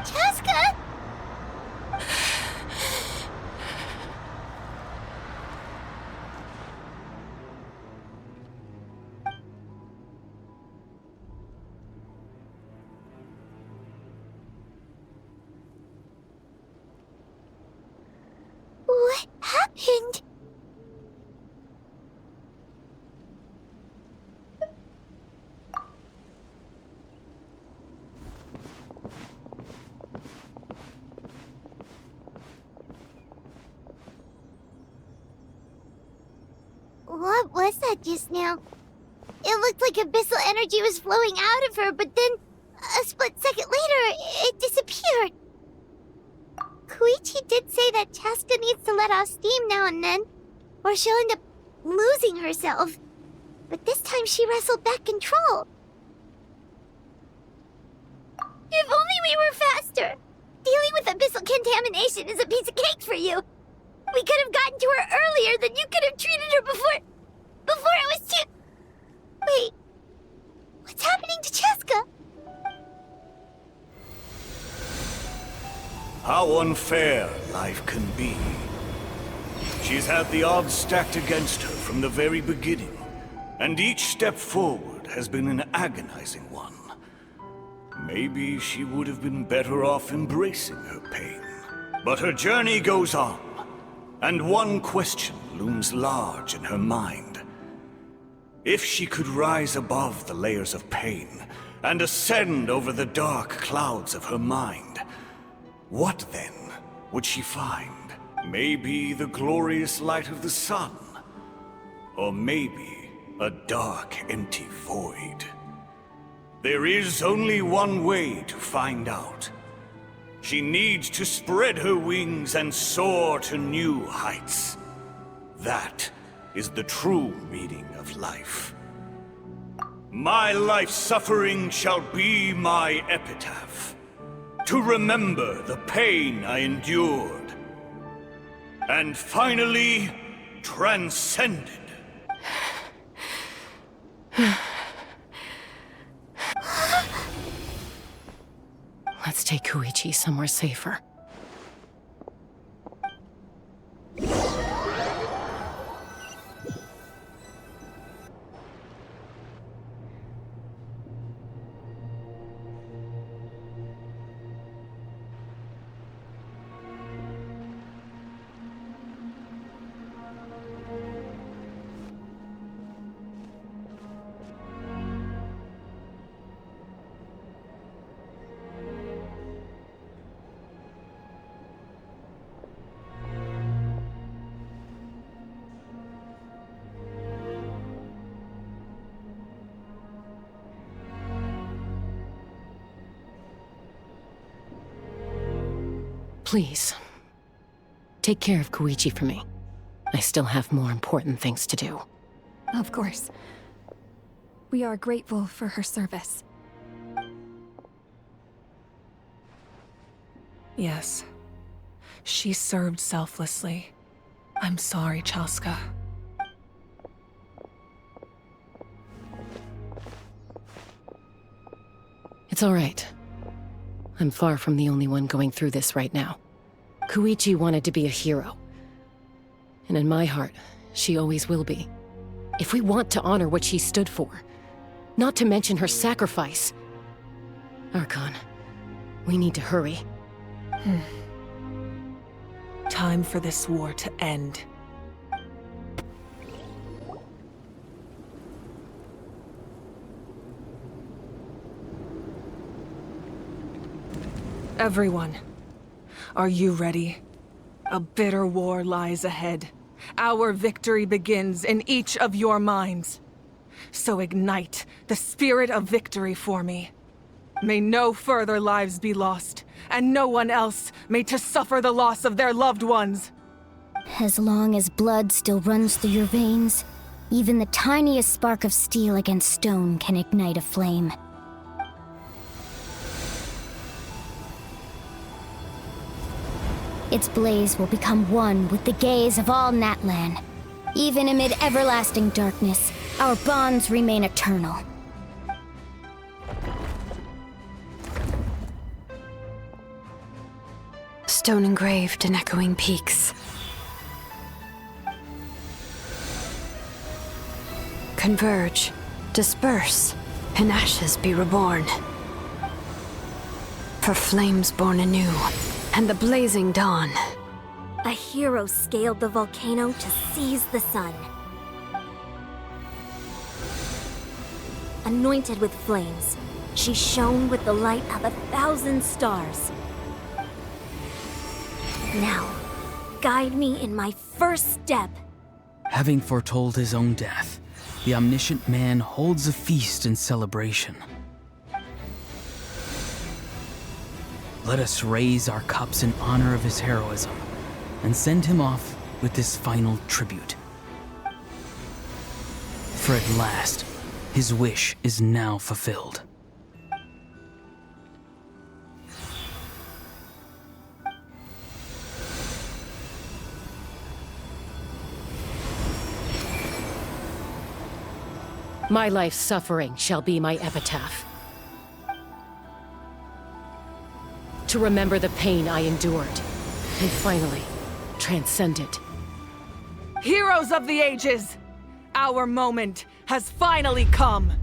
Chaska? What happened? What was that just now? It looked like abyssal energy was flowing out of her, but then a split second later, it disappeared. Koichi did say that Chaska needs to let off steam now and then, or she'll end up losing herself. But this time she wrestled back control. If only we were faster! Dealing with abyssal contamination is a piece of cake for you. We could have gotten to her earlier, then you could have treated her before it was too... Wait, what's happening to Chaska? How unfair life can be. She's had the odds stacked against her from the very beginning, and each step forward has been an agonizing one. Maybe she would have been better off embracing her pain. But her journey goes on, and one question looms large in her mind. If she could rise above the layers of pain and ascend over the dark clouds of her mind, what then would she find? Maybe the glorious light of the sun? Or maybe a dark, empty void? There is only one way to find out. She needs to spread her wings and soar to new heights. That is the true meaning of life. My life's suffering shall be my epitaph, to remember the pain I endured, and finally transcended. Let's take Koichi somewhere safer. Please, take care of Koichi for me. I still have more important things to do. Of course. We are grateful for her service. Yes. She served selflessly. I'm sorry, Chaska. It's all right. I'm far from the only one going through this right now. Koichi wanted to be a hero. And in my heart, she always will be. If we want to honor what she stood for, not to mention her sacrifice. Archon, we need to hurry. Time for this war to end. Everyone, are you ready? A bitter war lies ahead. Our victory begins in each of your minds. So ignite the spirit of victory for me. May no further lives be lost, and no one else may to suffer the loss of their loved ones. As long as blood still runs through your veins, even the tiniest spark of steel against stone can ignite a flame. Its blaze will become one with the gaze of all Natlan. Even amid everlasting darkness, our bonds remain eternal. Stone engraved in echoing peaks. Converge, disperse, in ashes be reborn. For flames born anew, and the blazing dawn. A hero scaled the volcano to seize the sun. Anointed with flames, she shone with the light of 1,000 stars. Now, guide me in my first step. Having foretold his own death, the omniscient man holds a feast in celebration. Let us raise our cups in honor of his heroism and send him off with this final tribute. For at last, his wish is now fulfilled. My life's suffering shall be my epitaph. To remember the pain I endured, and finally, transcend it. Heroes of the ages! Our moment has finally come!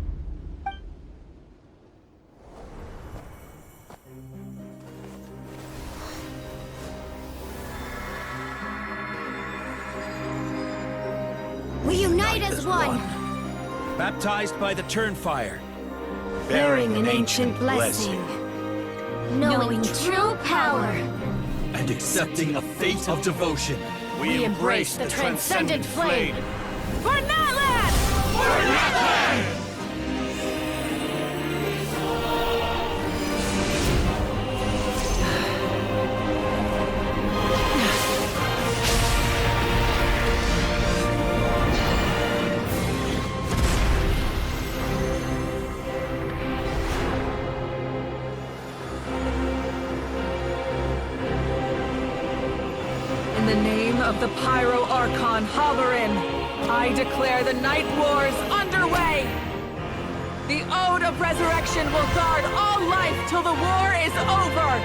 We unite as one! Baptized by the Turnfire. Bearing an ancient blessing. Knowing true power. And accepting a fate of devotion. We embrace the transcendent flame. For Natlan! For Natlan! In the name of the Pyro Archon Halloran, I declare the Night Wars underway! The Ode of Resurrection will guard all life till the war is over!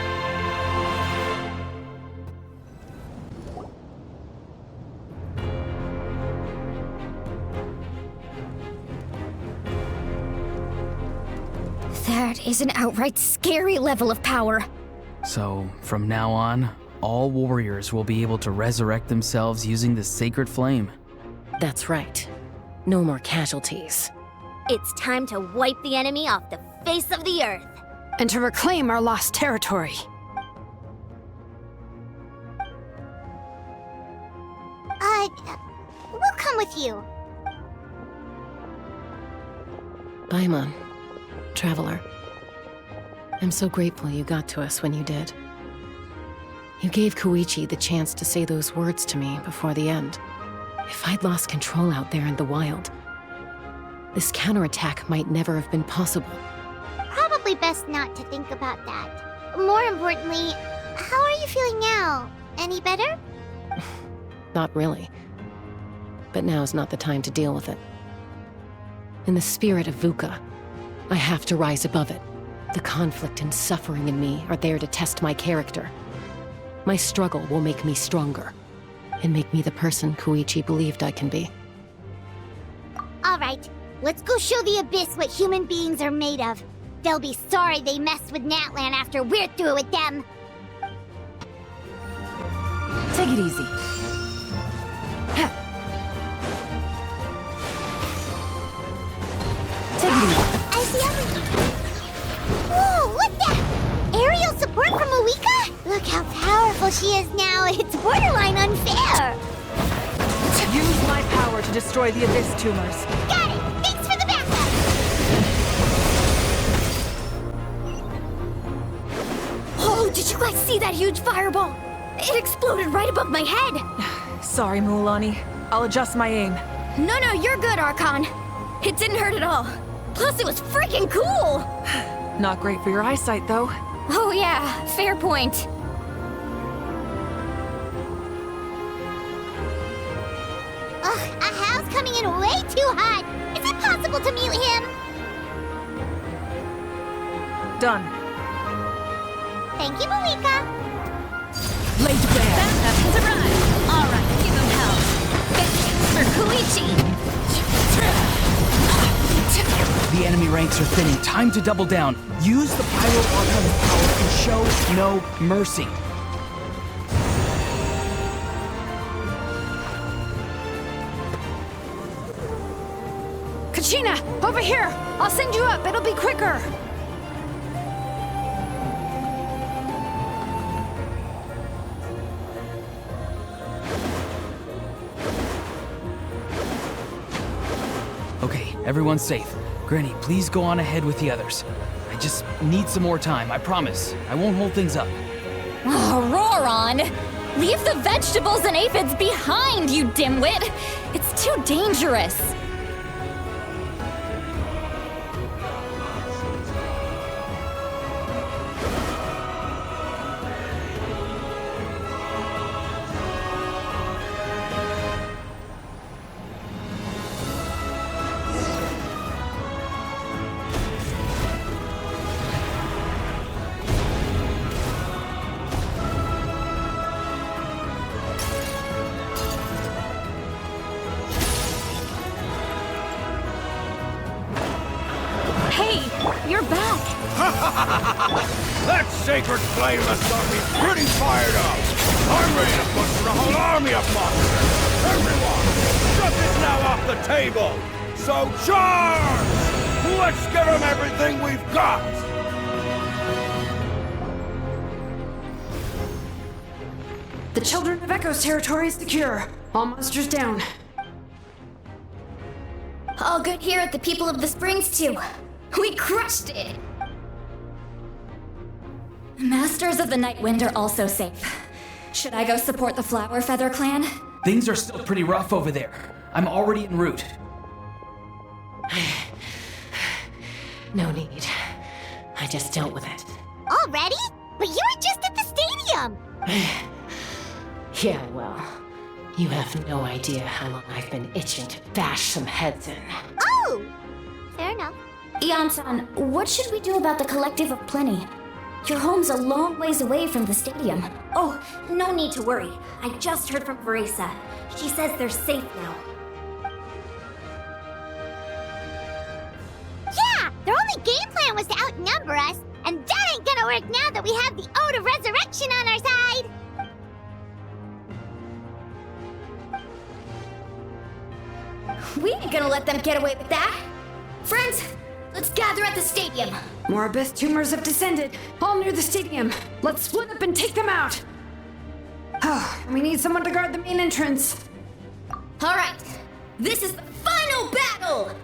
That is an outright scary level of power. So, from now on, all warriors will be able to resurrect themselves using the sacred flame. That's right. No more casualties. It's time to wipe the enemy off the face of the earth. And to reclaim our lost territory. We'll come with you. Paimon, Traveler. I'm so grateful you got to us when you did. You gave Koichi the chance to say those words to me before the end. If I'd lost control out there in the wild, this counterattack might never have been possible. Probably best not to think about that. More importantly, how are you feeling now? Any better? Not really. But now's not the time to deal with it. In the spirit of VUCA, I have to rise above it. The conflict and suffering in me are there to test my character. My struggle will make me stronger, and make me the person Koichi believed I can be. Alright, let's go show the Abyss what human beings are made of. They'll be sorry they messed with Natlan after we're through with them. Take it easy. Take it easy. I see everything. Whoa, what the? Aerial support from Awika? Look how powerful she is now. It's borderline unfair. Use my power to destroy the Abyss tumors. Got it! Thanks for the backup! you guys see that huge fireball? It exploded right above my head! Sorry, Mualani. I'll adjust my aim. No, you're good, Archon. It didn't hurt at all. Plus, it was freaking cool! Not great for your eyesight, though. Oh yeah, fair point. Ugh, a house coming in way too hot! Is it possible to mute him? Done. Thank you, Malika. Laid bare. Backup has arrived. All right, give him hell. For Koichi. The enemy ranks are thinning. Time to double down. Use the Pyro Archon's power and show no mercy. Kachina, over here! I'll send you up, it'll be quicker! Okay, everyone's safe. Granny, please go on ahead with the others. I just need some more time, I promise. I won't hold things up. Oh, Roron! Leave the vegetables and aphids behind, you dimwit! It's too dangerous! You're back! That sacred flame has got me pretty fired up! I'm ready to butcher a whole army of monsters! Everyone, stuff is now off the table! So charge! Let's give them everything we've got! The Children of Echo's territory is secure. All monsters down. All good here at the People of the Springs, too. We crushed it! Masters of the Night Wind are also safe. Should I go support the Flower Feather clan? Things are still pretty rough over there. I'm already en route. No need. I just dealt with it. Already? But you were just at the stadium! Yeah, well, you have no idea how long I've been itching to bash some heads in. Oh! Fair enough. Ian-san, what should we do about the Collective of Plenty? Your home's a long ways away from the stadium. Oh, no need to worry. I just heard from Veresa. She says they're safe now. Yeah! Their only game plan was to outnumber us, and that ain't gonna work now that we have the Ode of Resurrection on our side! We ain't gonna let them get away with that! Friends, let's gather at the stadium! More abyss tumors have descended, all near the stadium. Let's split up and take them out! We need someone to guard the main entrance. Alright, this is the final battle!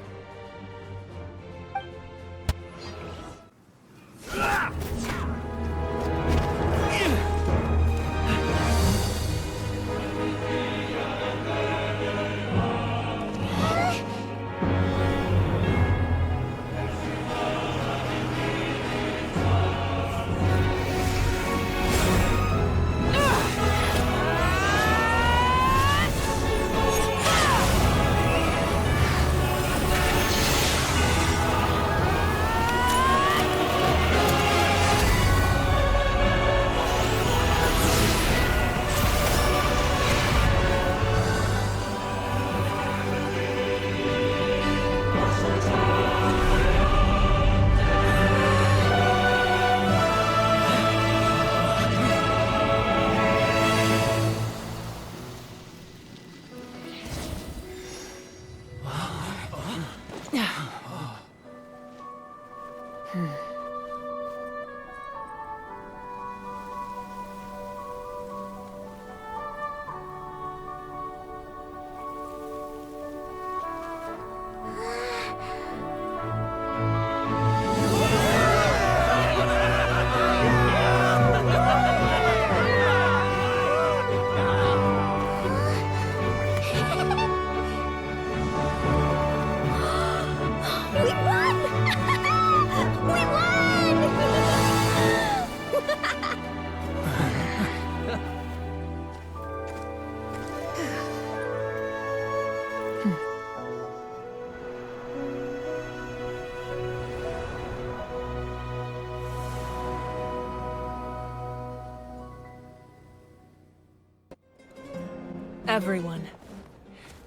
Everyone,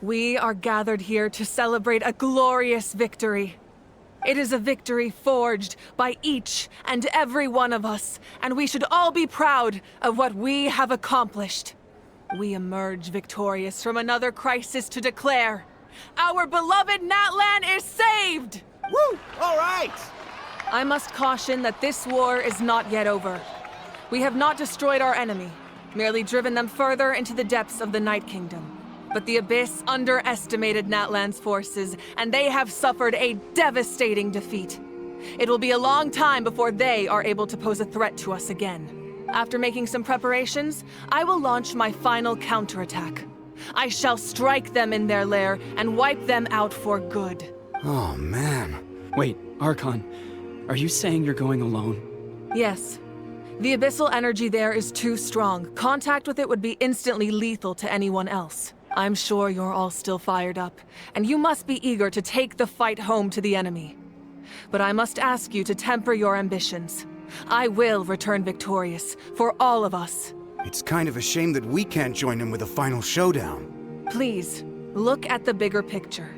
we are gathered here to celebrate a glorious victory. It is a victory forged by each and every one of us, and we should all be proud of what we have accomplished. We emerge victorious from another crisis to declare, our beloved Natlan is saved! Woo! All right! I must caution that this war is not yet over. We have not destroyed our enemy, merely driven them further into the depths of the Night Kingdom. But the Abyss underestimated Natlan's forces, and they have suffered a devastating defeat. It will be a long time before they are able to pose a threat to us again. After making some preparations, I will launch my final counterattack. I shall strike them in their lair and wipe them out for good. Oh, man. Wait, Archon, are you saying you're going alone? Yes. The abyssal energy there is too strong. Contact with it would be instantly lethal to anyone else. I'm sure you're all still fired up, and you must be eager to take the fight home to the enemy. But I must ask you to temper your ambitions. I will return victorious, for all of us. It's kind of a shame that we can't join him with a final showdown. Please, look at the bigger picture.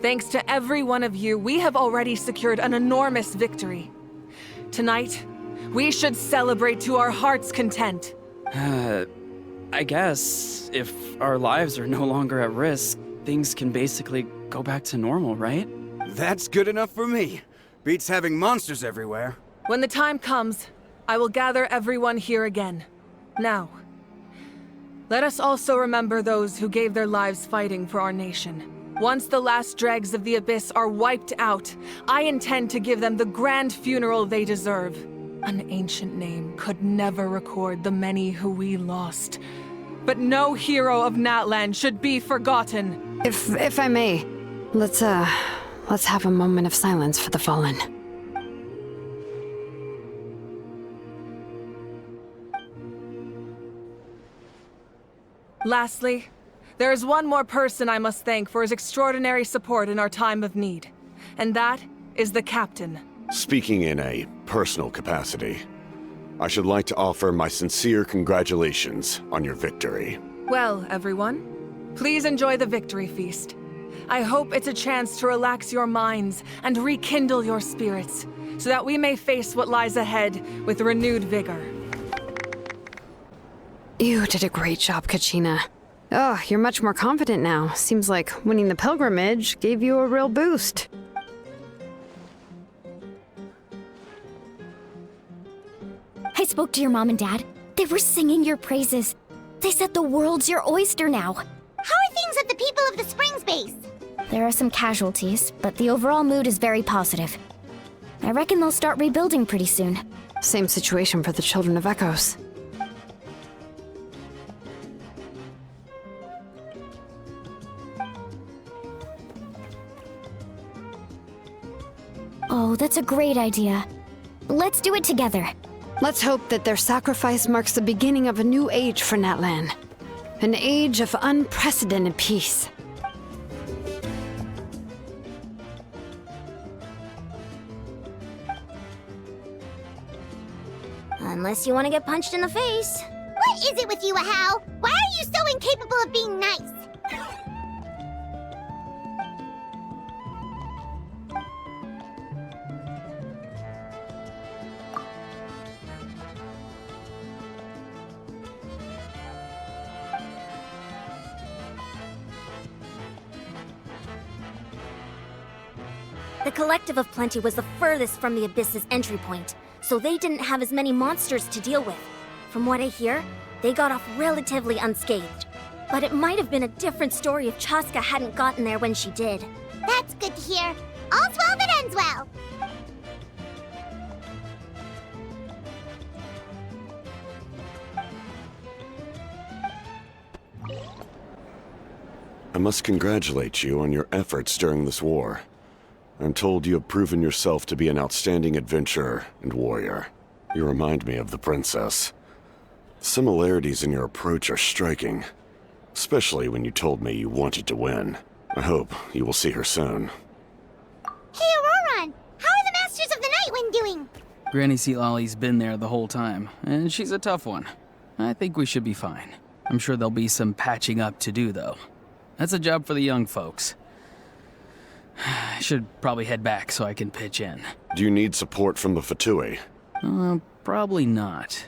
Thanks to every one of you, we have already secured an enormous victory. Tonight, we should celebrate to our heart's content. I guess if our lives are no longer at risk, things can basically go back to normal, right? That's good enough for me. Beats having monsters everywhere. When the time comes, I will gather everyone here again. Now, let us also remember those who gave their lives fighting for our nation. Once the last dregs of the Abyss are wiped out, I intend to give them the grand funeral they deserve. An ancient name could never record the many who we lost. But no hero of Natlan should be forgotten. If I may, let's have a moment of silence for the fallen. Lastly, there is one more person I must thank for his extraordinary support in our time of need. And that is the Captain. Speaking in a personal capacity, I should like to offer my sincere congratulations on your victory. Well, everyone, please enjoy the victory feast. I hope it's a chance to relax your minds and rekindle your spirits, so that we may face what lies ahead with renewed vigor. You did a great job, Kachina. Oh, you're much more confident now. Seems like winning the pilgrimage gave you a real boost. I spoke to your mom and dad. They were singing your praises. They said the world's your oyster now. How are things at the People of the Springs base? There are some casualties, but the overall mood is very positive. I reckon they'll start rebuilding pretty soon. Same situation for the Children of Echoes. Oh, that's a great idea. Let's do it together. Let's hope that their sacrifice marks the beginning of a new age for Natlan. An age of unprecedented peace. Unless you want to get punched in the face. What is it with you, Ahau? Why are you so incapable of being nice? The Collective of Plenty was the furthest from the Abyss's entry point, so they didn't have as many monsters to deal with. From what I hear, they got off relatively unscathed. But it might have been a different story if Chaska hadn't gotten there when she did. That's good to hear. All's well that ends well. I must congratulate you on your efforts during this war. I'm told you have proven yourself to be an outstanding adventurer and warrior. You remind me of the princess. The similarities in your approach are striking, especially when you told me you wanted to win. I hope you will see her soon. Hey, Auroran! How are the Masters of the Nightwind doing? Granny Seat Lolly's been there the whole time, and she's a tough one. I think we should be fine. I'm sure there'll be some patching up to do, though. That's a job for the young folks. I should probably head back so I can pitch in. Do you need support from the Fatui? Probably not.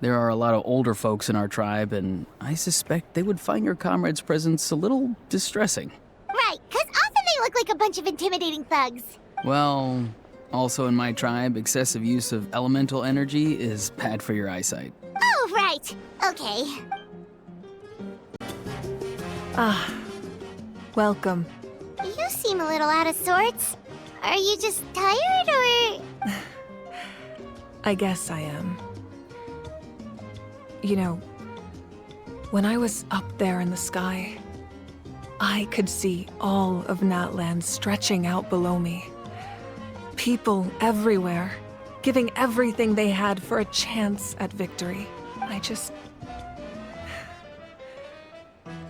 There are a lot of older folks in our tribe, and I suspect they would find your comrade's presence a little distressing. Right, 'cause often they look like a bunch of intimidating thugs. Well, also in my tribe, excessive use of elemental energy is bad for your eyesight. Oh, right. Okay. Ah, welcome. You seem a little out of sorts. Are you just tired, or...? I guess I am. You know, when I was up there in the sky, I could see all of Natlan stretching out below me. People everywhere, giving everything they had for a chance at victory.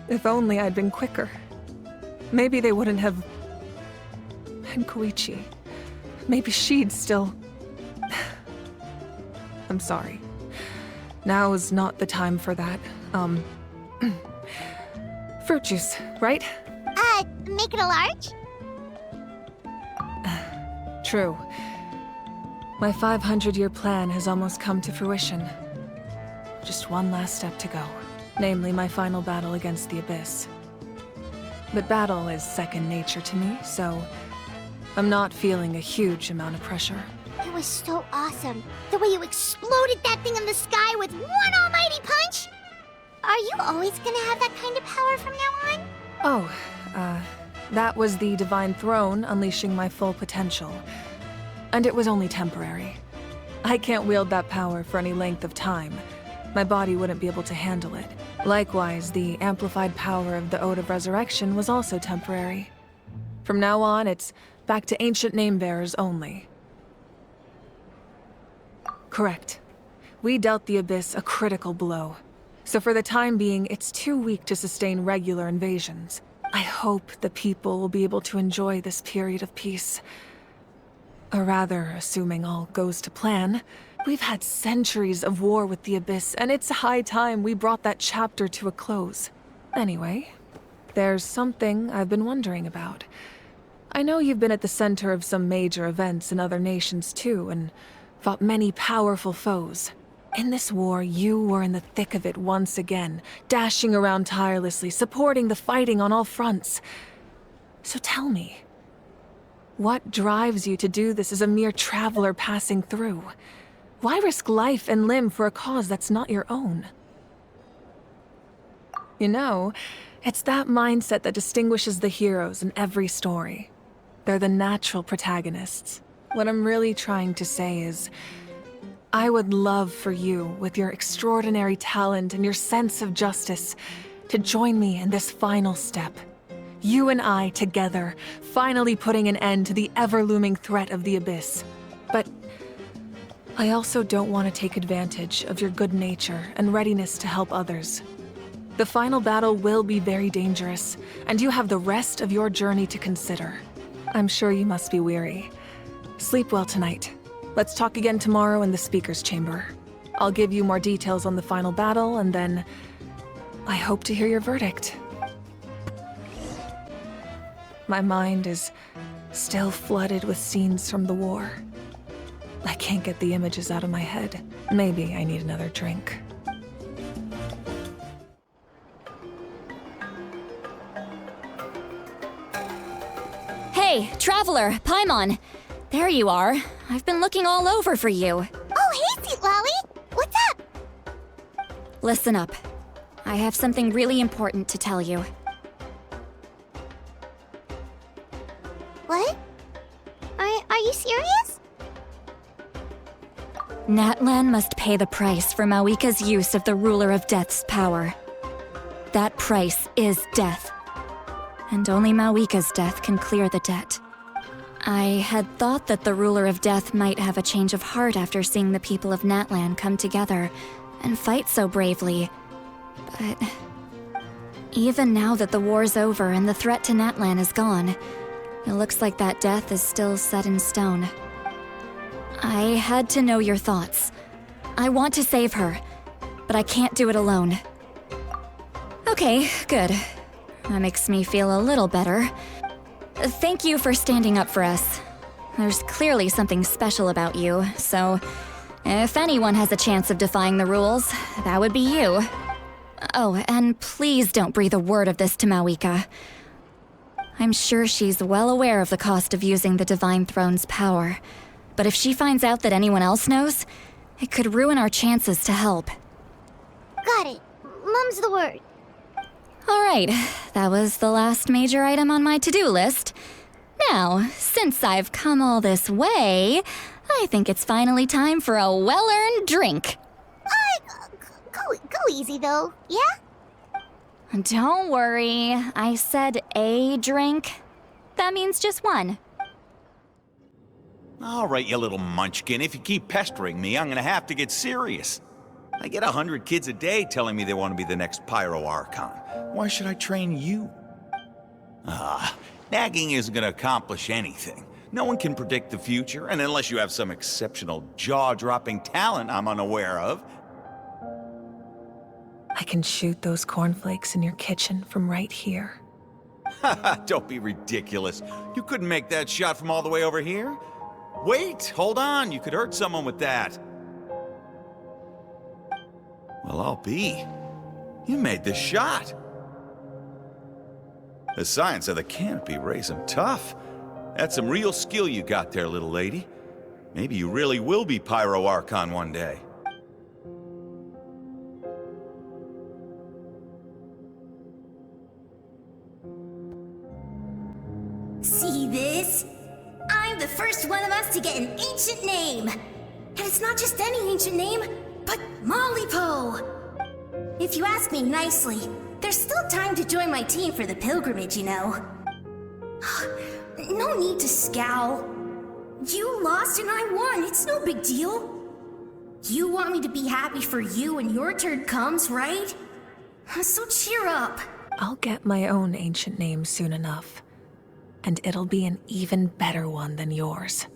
If only I'd been quicker. Maybe they wouldn't have... And Koichi. Maybe she'd still... I'm sorry. Now is not the time for that. Fruit juice, right? Make it a large? True. My 500-year plan has almost come to fruition. Just one last step to go. Namely, my final battle against the Abyss. But battle is second nature to me, so I'm not feeling a huge amount of pressure. It was so awesome. The way you exploded that thing in the sky with one almighty punch! Are you always gonna have that kind of power from now on? Oh, that was the Divine Throne unleashing my full potential. And it was only temporary. I can't wield that power for any length of time. My body wouldn't be able to handle it. Likewise, the amplified power of the Ode of Resurrection was also temporary. From now on, it's back to ancient name-bearers only. Correct. We dealt the Abyss a critical blow. So for the time being, it's too weak to sustain regular invasions. I hope the people will be able to enjoy this period of peace. Or rather, assuming all goes to plan, we've had centuries of war with the Abyss, and it's high time we brought that chapter to a close. Anyway, there's something I've been wondering about. I know you've been at the center of some major events in other nations too, and fought many powerful foes. In this war, you were in the thick of it once again, dashing around tirelessly, supporting the fighting on all fronts. So tell me, what drives you to do this as a mere traveler passing through? Why risk life and limb for a cause that's not your own? You know, it's that mindset that distinguishes the heroes in every story. They're the natural protagonists. What I'm really trying to say is, I would love for you, with your extraordinary talent and your sense of justice, to join me in this final step. You and I together, finally putting an end to the ever-looming threat of the Abyss. But I also don't want to take advantage of your good nature and readiness to help others. The final battle will be very dangerous, and you have the rest of your journey to consider. I'm sure you must be weary. Sleep well tonight. Let's talk again tomorrow in the speaker's chamber. I'll give you more details on the final battle, and then I hope to hear your verdict. My mind is still flooded with scenes from the war. I can't get the images out of my head. Maybe I need another drink. Hey, Traveler, Paimon. There you are. I've been looking all over for you. Oh, hey, Sweet Lolly! What's up? Listen up. I have something really important to tell you. What? Are you serious? Natlan must pay the price for Mawika's use of the Ruler of Death's power. That price is death. And only Mawika's death can clear the debt. I had thought that the Ruler of Death might have a change of heart after seeing the people of Natlan come together and fight so bravely. But even now that the war's over and the threat to Natlan is gone, it looks like that death is still set in stone. I had to know your thoughts. I want to save her, but I can't do it alone. Okay, good. That makes me feel a little better. Thank you for standing up for us. There's clearly something special about you, so if anyone has a chance of defying the rules, that would be you. Oh, and please don't breathe a word of this to Mawika. I'm sure she's well aware of the cost of using the Divine Throne's power, but if she finds out that anyone else knows, it could ruin our chances to help. Got it. Mum's the word. All right, that was the last major item on my to-do list. Now, since I've come all this way, I think it's finally time for a well-earned drink. Go easy, though, yeah? Don't worry, I said a drink. That means just one. All right, you little munchkin, if you keep pestering me, I'm gonna have to get serious. I get 100 kids a day telling me they want to be the next Pyro Archon. Why should I train you? Nagging isn't gonna accomplish anything. No one can predict the future, and unless you have some exceptional jaw-dropping talent I'm unaware of. I can shoot those cornflakes in your kitchen from right here. Haha, don't be ridiculous. You couldn't make that shot from all the way over here? Wait, hold on, you could hurt someone with that. Well, I'll be. You made the shot. The science of the canopy raised him tough. That's some real skill you got there, little lady. Maybe you really will be Pyro Archon one day. See this? I'm the first one of us to get an ancient name. And it's not just any ancient name, but Malipo. If you ask me nicely, there's still time to join my team for the pilgrimage, you know. No need to scowl. You lost and I won, it's no big deal. You want me to be happy for you when your turn comes, right? So cheer up. I'll get my own ancient name soon enough. And it'll be an even better one than yours.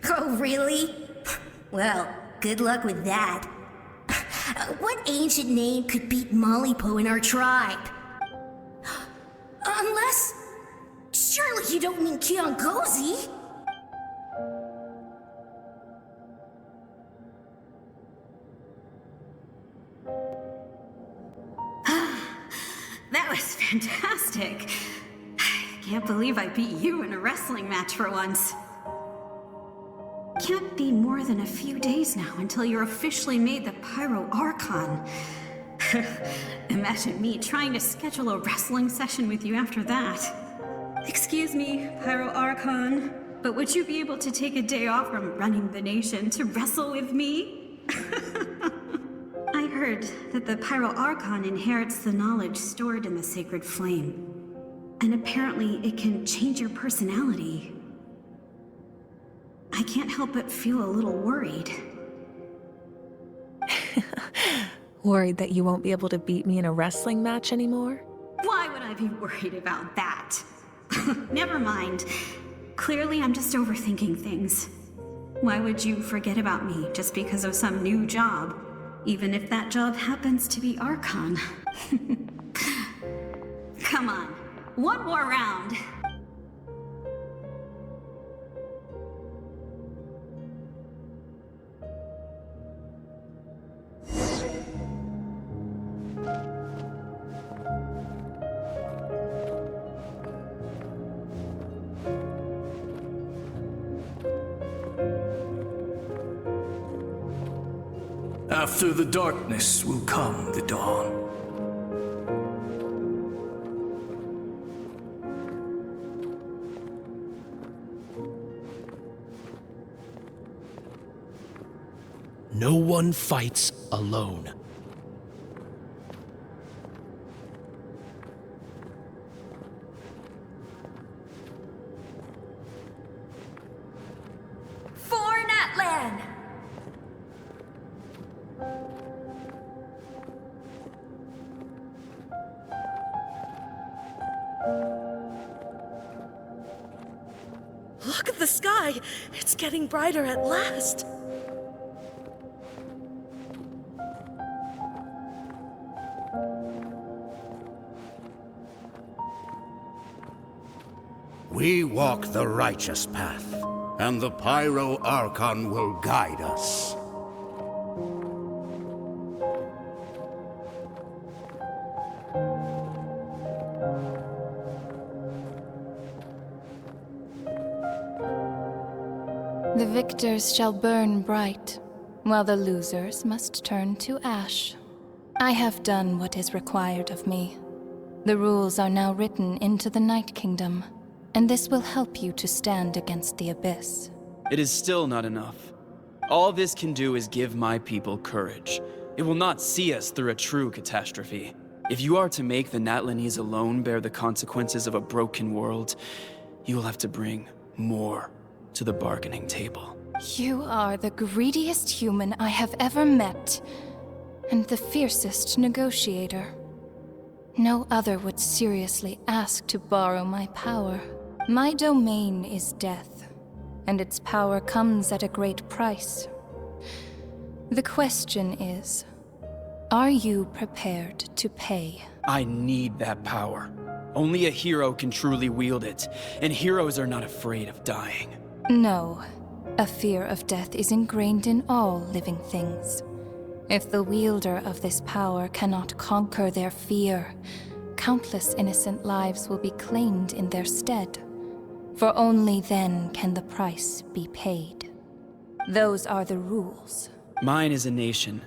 Oh, really? Well, good luck with that. What ancient name could beat Malipo in our tribe? Unless... surely you don't mean Kiangozi? That was fantastic. Can't believe I beat you in a wrestling match for once. Can't be more than a few days now until you're officially made the Pyro Archon. Imagine me trying to schedule a wrestling session with you after that. Excuse me, Pyro Archon, but would you be able to take a day off from running the nation to wrestle with me? I heard that the Pyro Archon inherits the knowledge stored in the sacred flame. And apparently it can change your personality. I can't help but feel a little worried. Worried that you won't be able to beat me in a wrestling match anymore? Why would I be worried about that? Never mind. Clearly I'm just overthinking things. Why would you forget about me just because of some new job? Even if that job happens to be Archon. Come on, one more round. After the darkness will come the dawn. No one fights alone. For Natlan! Look at the sky! It's getting brighter at last! We walk the righteous path, and the Pyro Archon will guide us. The victors shall burn bright, while the losers must turn to ash. I have done what is required of me. The rules are now written into the Night Kingdom, and this will help you to stand against the Abyss. It is still not enough. All this can do is give my people courage. It will not see us through a true catastrophe. If you are to make the Natlanese alone bear the consequences of a broken world, you will have to bring more to the bargaining table. You are the greediest human I have ever met, and the fiercest negotiator. No other would seriously ask to borrow my power. My domain is death, and its power comes at a great price. The question is, are you prepared to pay? I need that power. Only a hero can truly wield it, and heroes are not afraid of dying. No. A fear of death is ingrained in all living things. If the wielder of this power cannot conquer their fear, countless innocent lives will be claimed in their stead. For only then can the price be paid. Those are the rules. Mine is a nation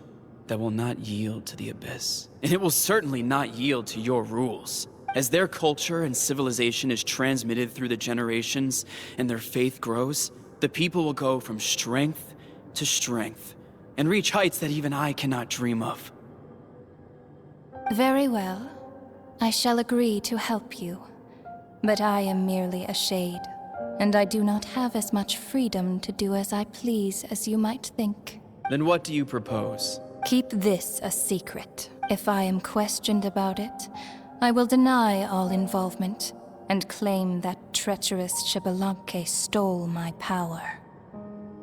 that will not yield to the Abyss. And it will certainly not yield to your rules. As their culture and civilization is transmitted through the generations and their faith grows, the people will go from strength to strength and reach heights that even I cannot dream of. Very well. I shall agree to help you. But I am merely a shade, and I do not have as much freedom to do as I please as you might think. Then what do you propose? Keep this a secret. If I am questioned about it, I will deny all involvement and claim that treacherous Xbalanque stole my power.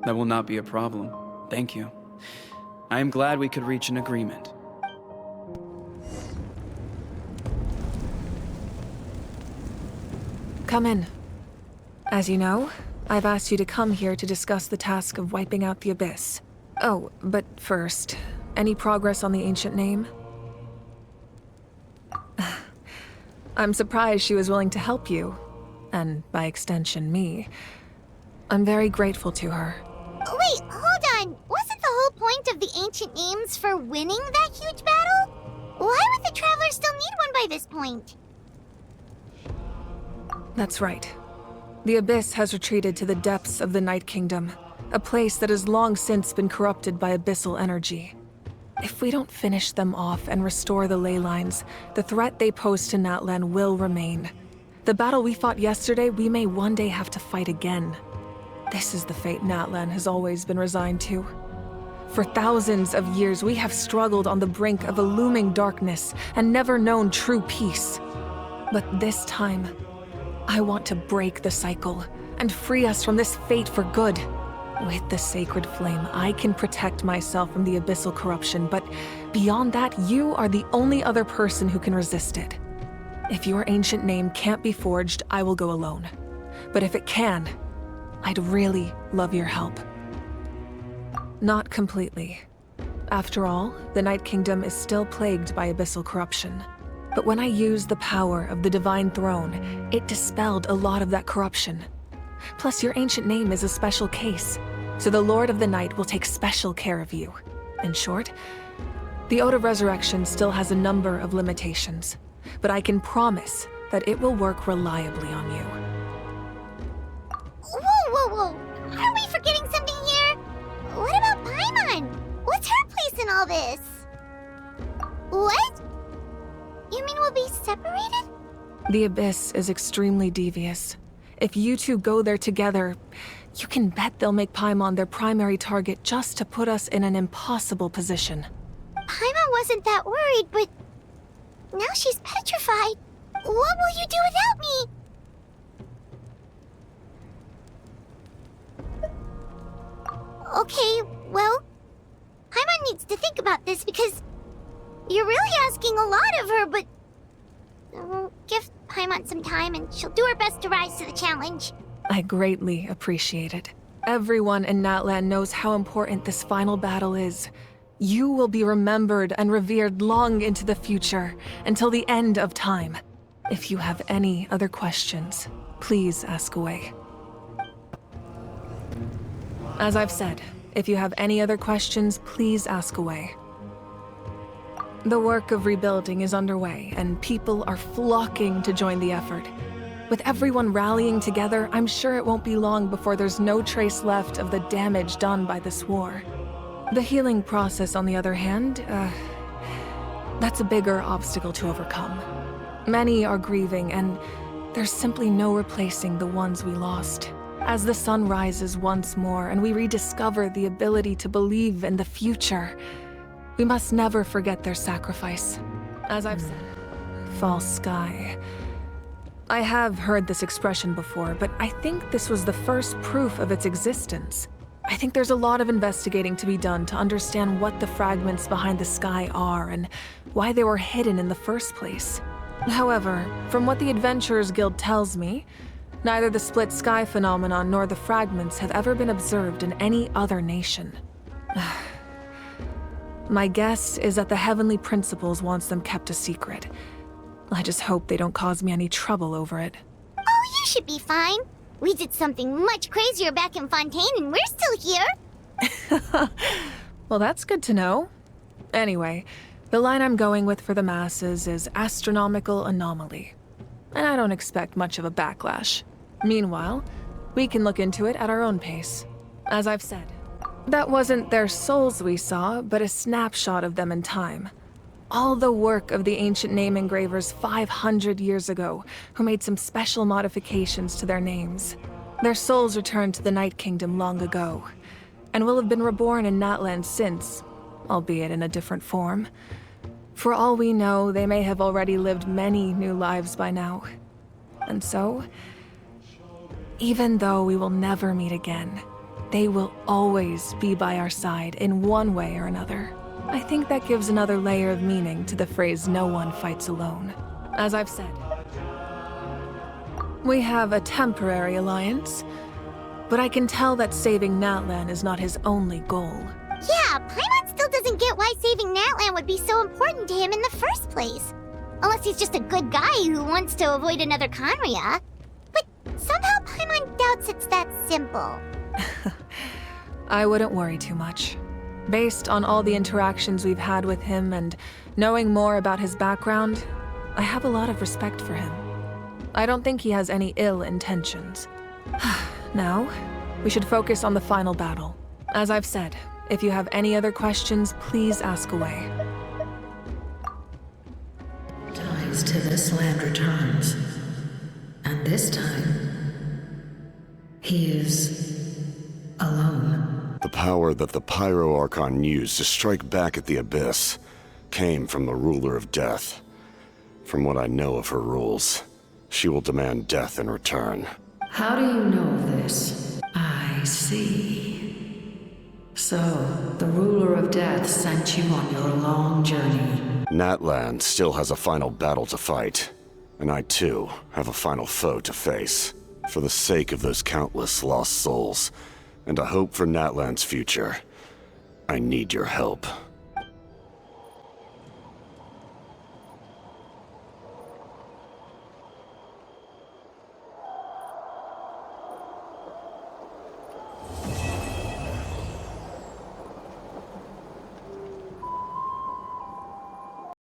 That will not be a problem. Thank you. I am glad we could reach an agreement. Come in. As you know, I've asked you to come here to discuss the task of wiping out the Abyss. Oh, but first, any progress on the ancient name? I'm surprised she was willing to help you, and by extension, me. I'm very grateful to her. Wait, hold on. Wasn't the whole point of the ancient names for winning that huge battle? Why would the Travelers still need one by this point? That's right. The Abyss has retreated to the depths of the Night Kingdom, a place that has long since been corrupted by abyssal energy. If we don't finish them off and restore the ley lines, the threat they pose to Natlan will remain. The battle we fought yesterday, we may one day have to fight again. This is the fate Natlan has always been resigned to. For thousands of years, we have struggled on the brink of a looming darkness and never known true peace. But this time, I want to break the cycle and free us from this fate for good. With the sacred flame, I can protect myself from the abyssal corruption, but beyond that, you are the only other person who can resist it. If your ancient name can't be forged, I will go alone. But if it can, I'd really love your help. Not completely. After all, the Night Kingdom is still plagued by abyssal corruption. But when I used the power of the Divine Throne, it dispelled a lot of that corruption. Plus, your ancient name is a special case, so the Lord of the Night will take special care of you. In short, the Ode of Resurrection still has a number of limitations, but I can promise that it will work reliably on you. Whoa. Are we forgetting something here? What about Paimon? What's her place in all this? What? You mean we'll be separated? The Abyss is extremely devious. If you two go there together, you can bet they'll make Paimon their primary target just to put us in an impossible position. Paimon wasn't that worried, but now she's petrified. What will you do without me? Okay, well, Paimon needs to think about this because you're really asking a lot of her, but give Paimon some time, and she'll do her best to rise to the challenge. I greatly appreciate it. Everyone in Natlan knows how important this final battle is. You will be remembered and revered long into the future, until the end of time. If you have any other questions, please ask away. As I've said, if you have any other questions, please ask away. The work of rebuilding is underway, and people are flocking to join the effort. With everyone rallying together, I'm sure it won't be long before there's no trace left of the damage done by this war. The healing process, on the other hand, that's a bigger obstacle to overcome. Many are grieving, and there's simply no replacing the ones we lost. As the sun rises once more and we rediscover the ability to believe in the future, we must never forget their sacrifice. As I've said, false sky. I have heard this expression before, but I think this was the first proof of its existence. I think there's a lot of investigating to be done to understand what the fragments behind the sky are and why they were hidden in the first place. However, from what the Adventurers Guild tells me, neither the split sky phenomenon nor the fragments have ever been observed in any other nation. My guess is that the Heavenly Principles wants them kept a secret. I just hope they don't cause me any trouble over it. Oh, you should be fine. We did something much crazier back in Fontaine, and we're still here. Well, that's good to know. Anyway, the line I'm going with for the masses is astronomical anomaly. And I don't expect much of a backlash. Meanwhile, we can look into it at our own pace. As I've said, that wasn't their souls we saw, but a snapshot of them in time. All the work of the ancient name engravers 500 years ago, who made some special modifications to their names. Their souls returned to the Night Kingdom long ago, and will have been reborn in Natlan since, albeit in a different form. For all we know, they may have already lived many new lives by now. And so, even though we will never meet again, they will always be by our side in one way or another. I think that gives another layer of meaning to the phrase, "no one fights alone." As I've said, we have a temporary alliance, but I can tell that saving Natlan is not his only goal. Yeah, Paimon still doesn't get why saving Natlan would be so important to him in the first place. Unless he's just a good guy who wants to avoid another Conria. But somehow Paimon doubts it's that simple. I wouldn't worry too much. Based on all the interactions we've had with him and knowing more about his background, I have a lot of respect for him. I don't think he has any ill intentions. Now, we should focus on the final battle. As I've said, if you have any other questions, please ask away. Ties to this land returns. And this time, he is alone. The power that the Pyro Archon used to strike back at the Abyss came from the Ruler of Death. From what I know of her rules, she will demand death in return. How do you know this? I see. So, the Ruler of Death sent you on your long journey. Natlan still has a final battle to fight, and I too have a final foe to face. For the sake of those countless lost souls, and a hope for Natlan's future, I need your help.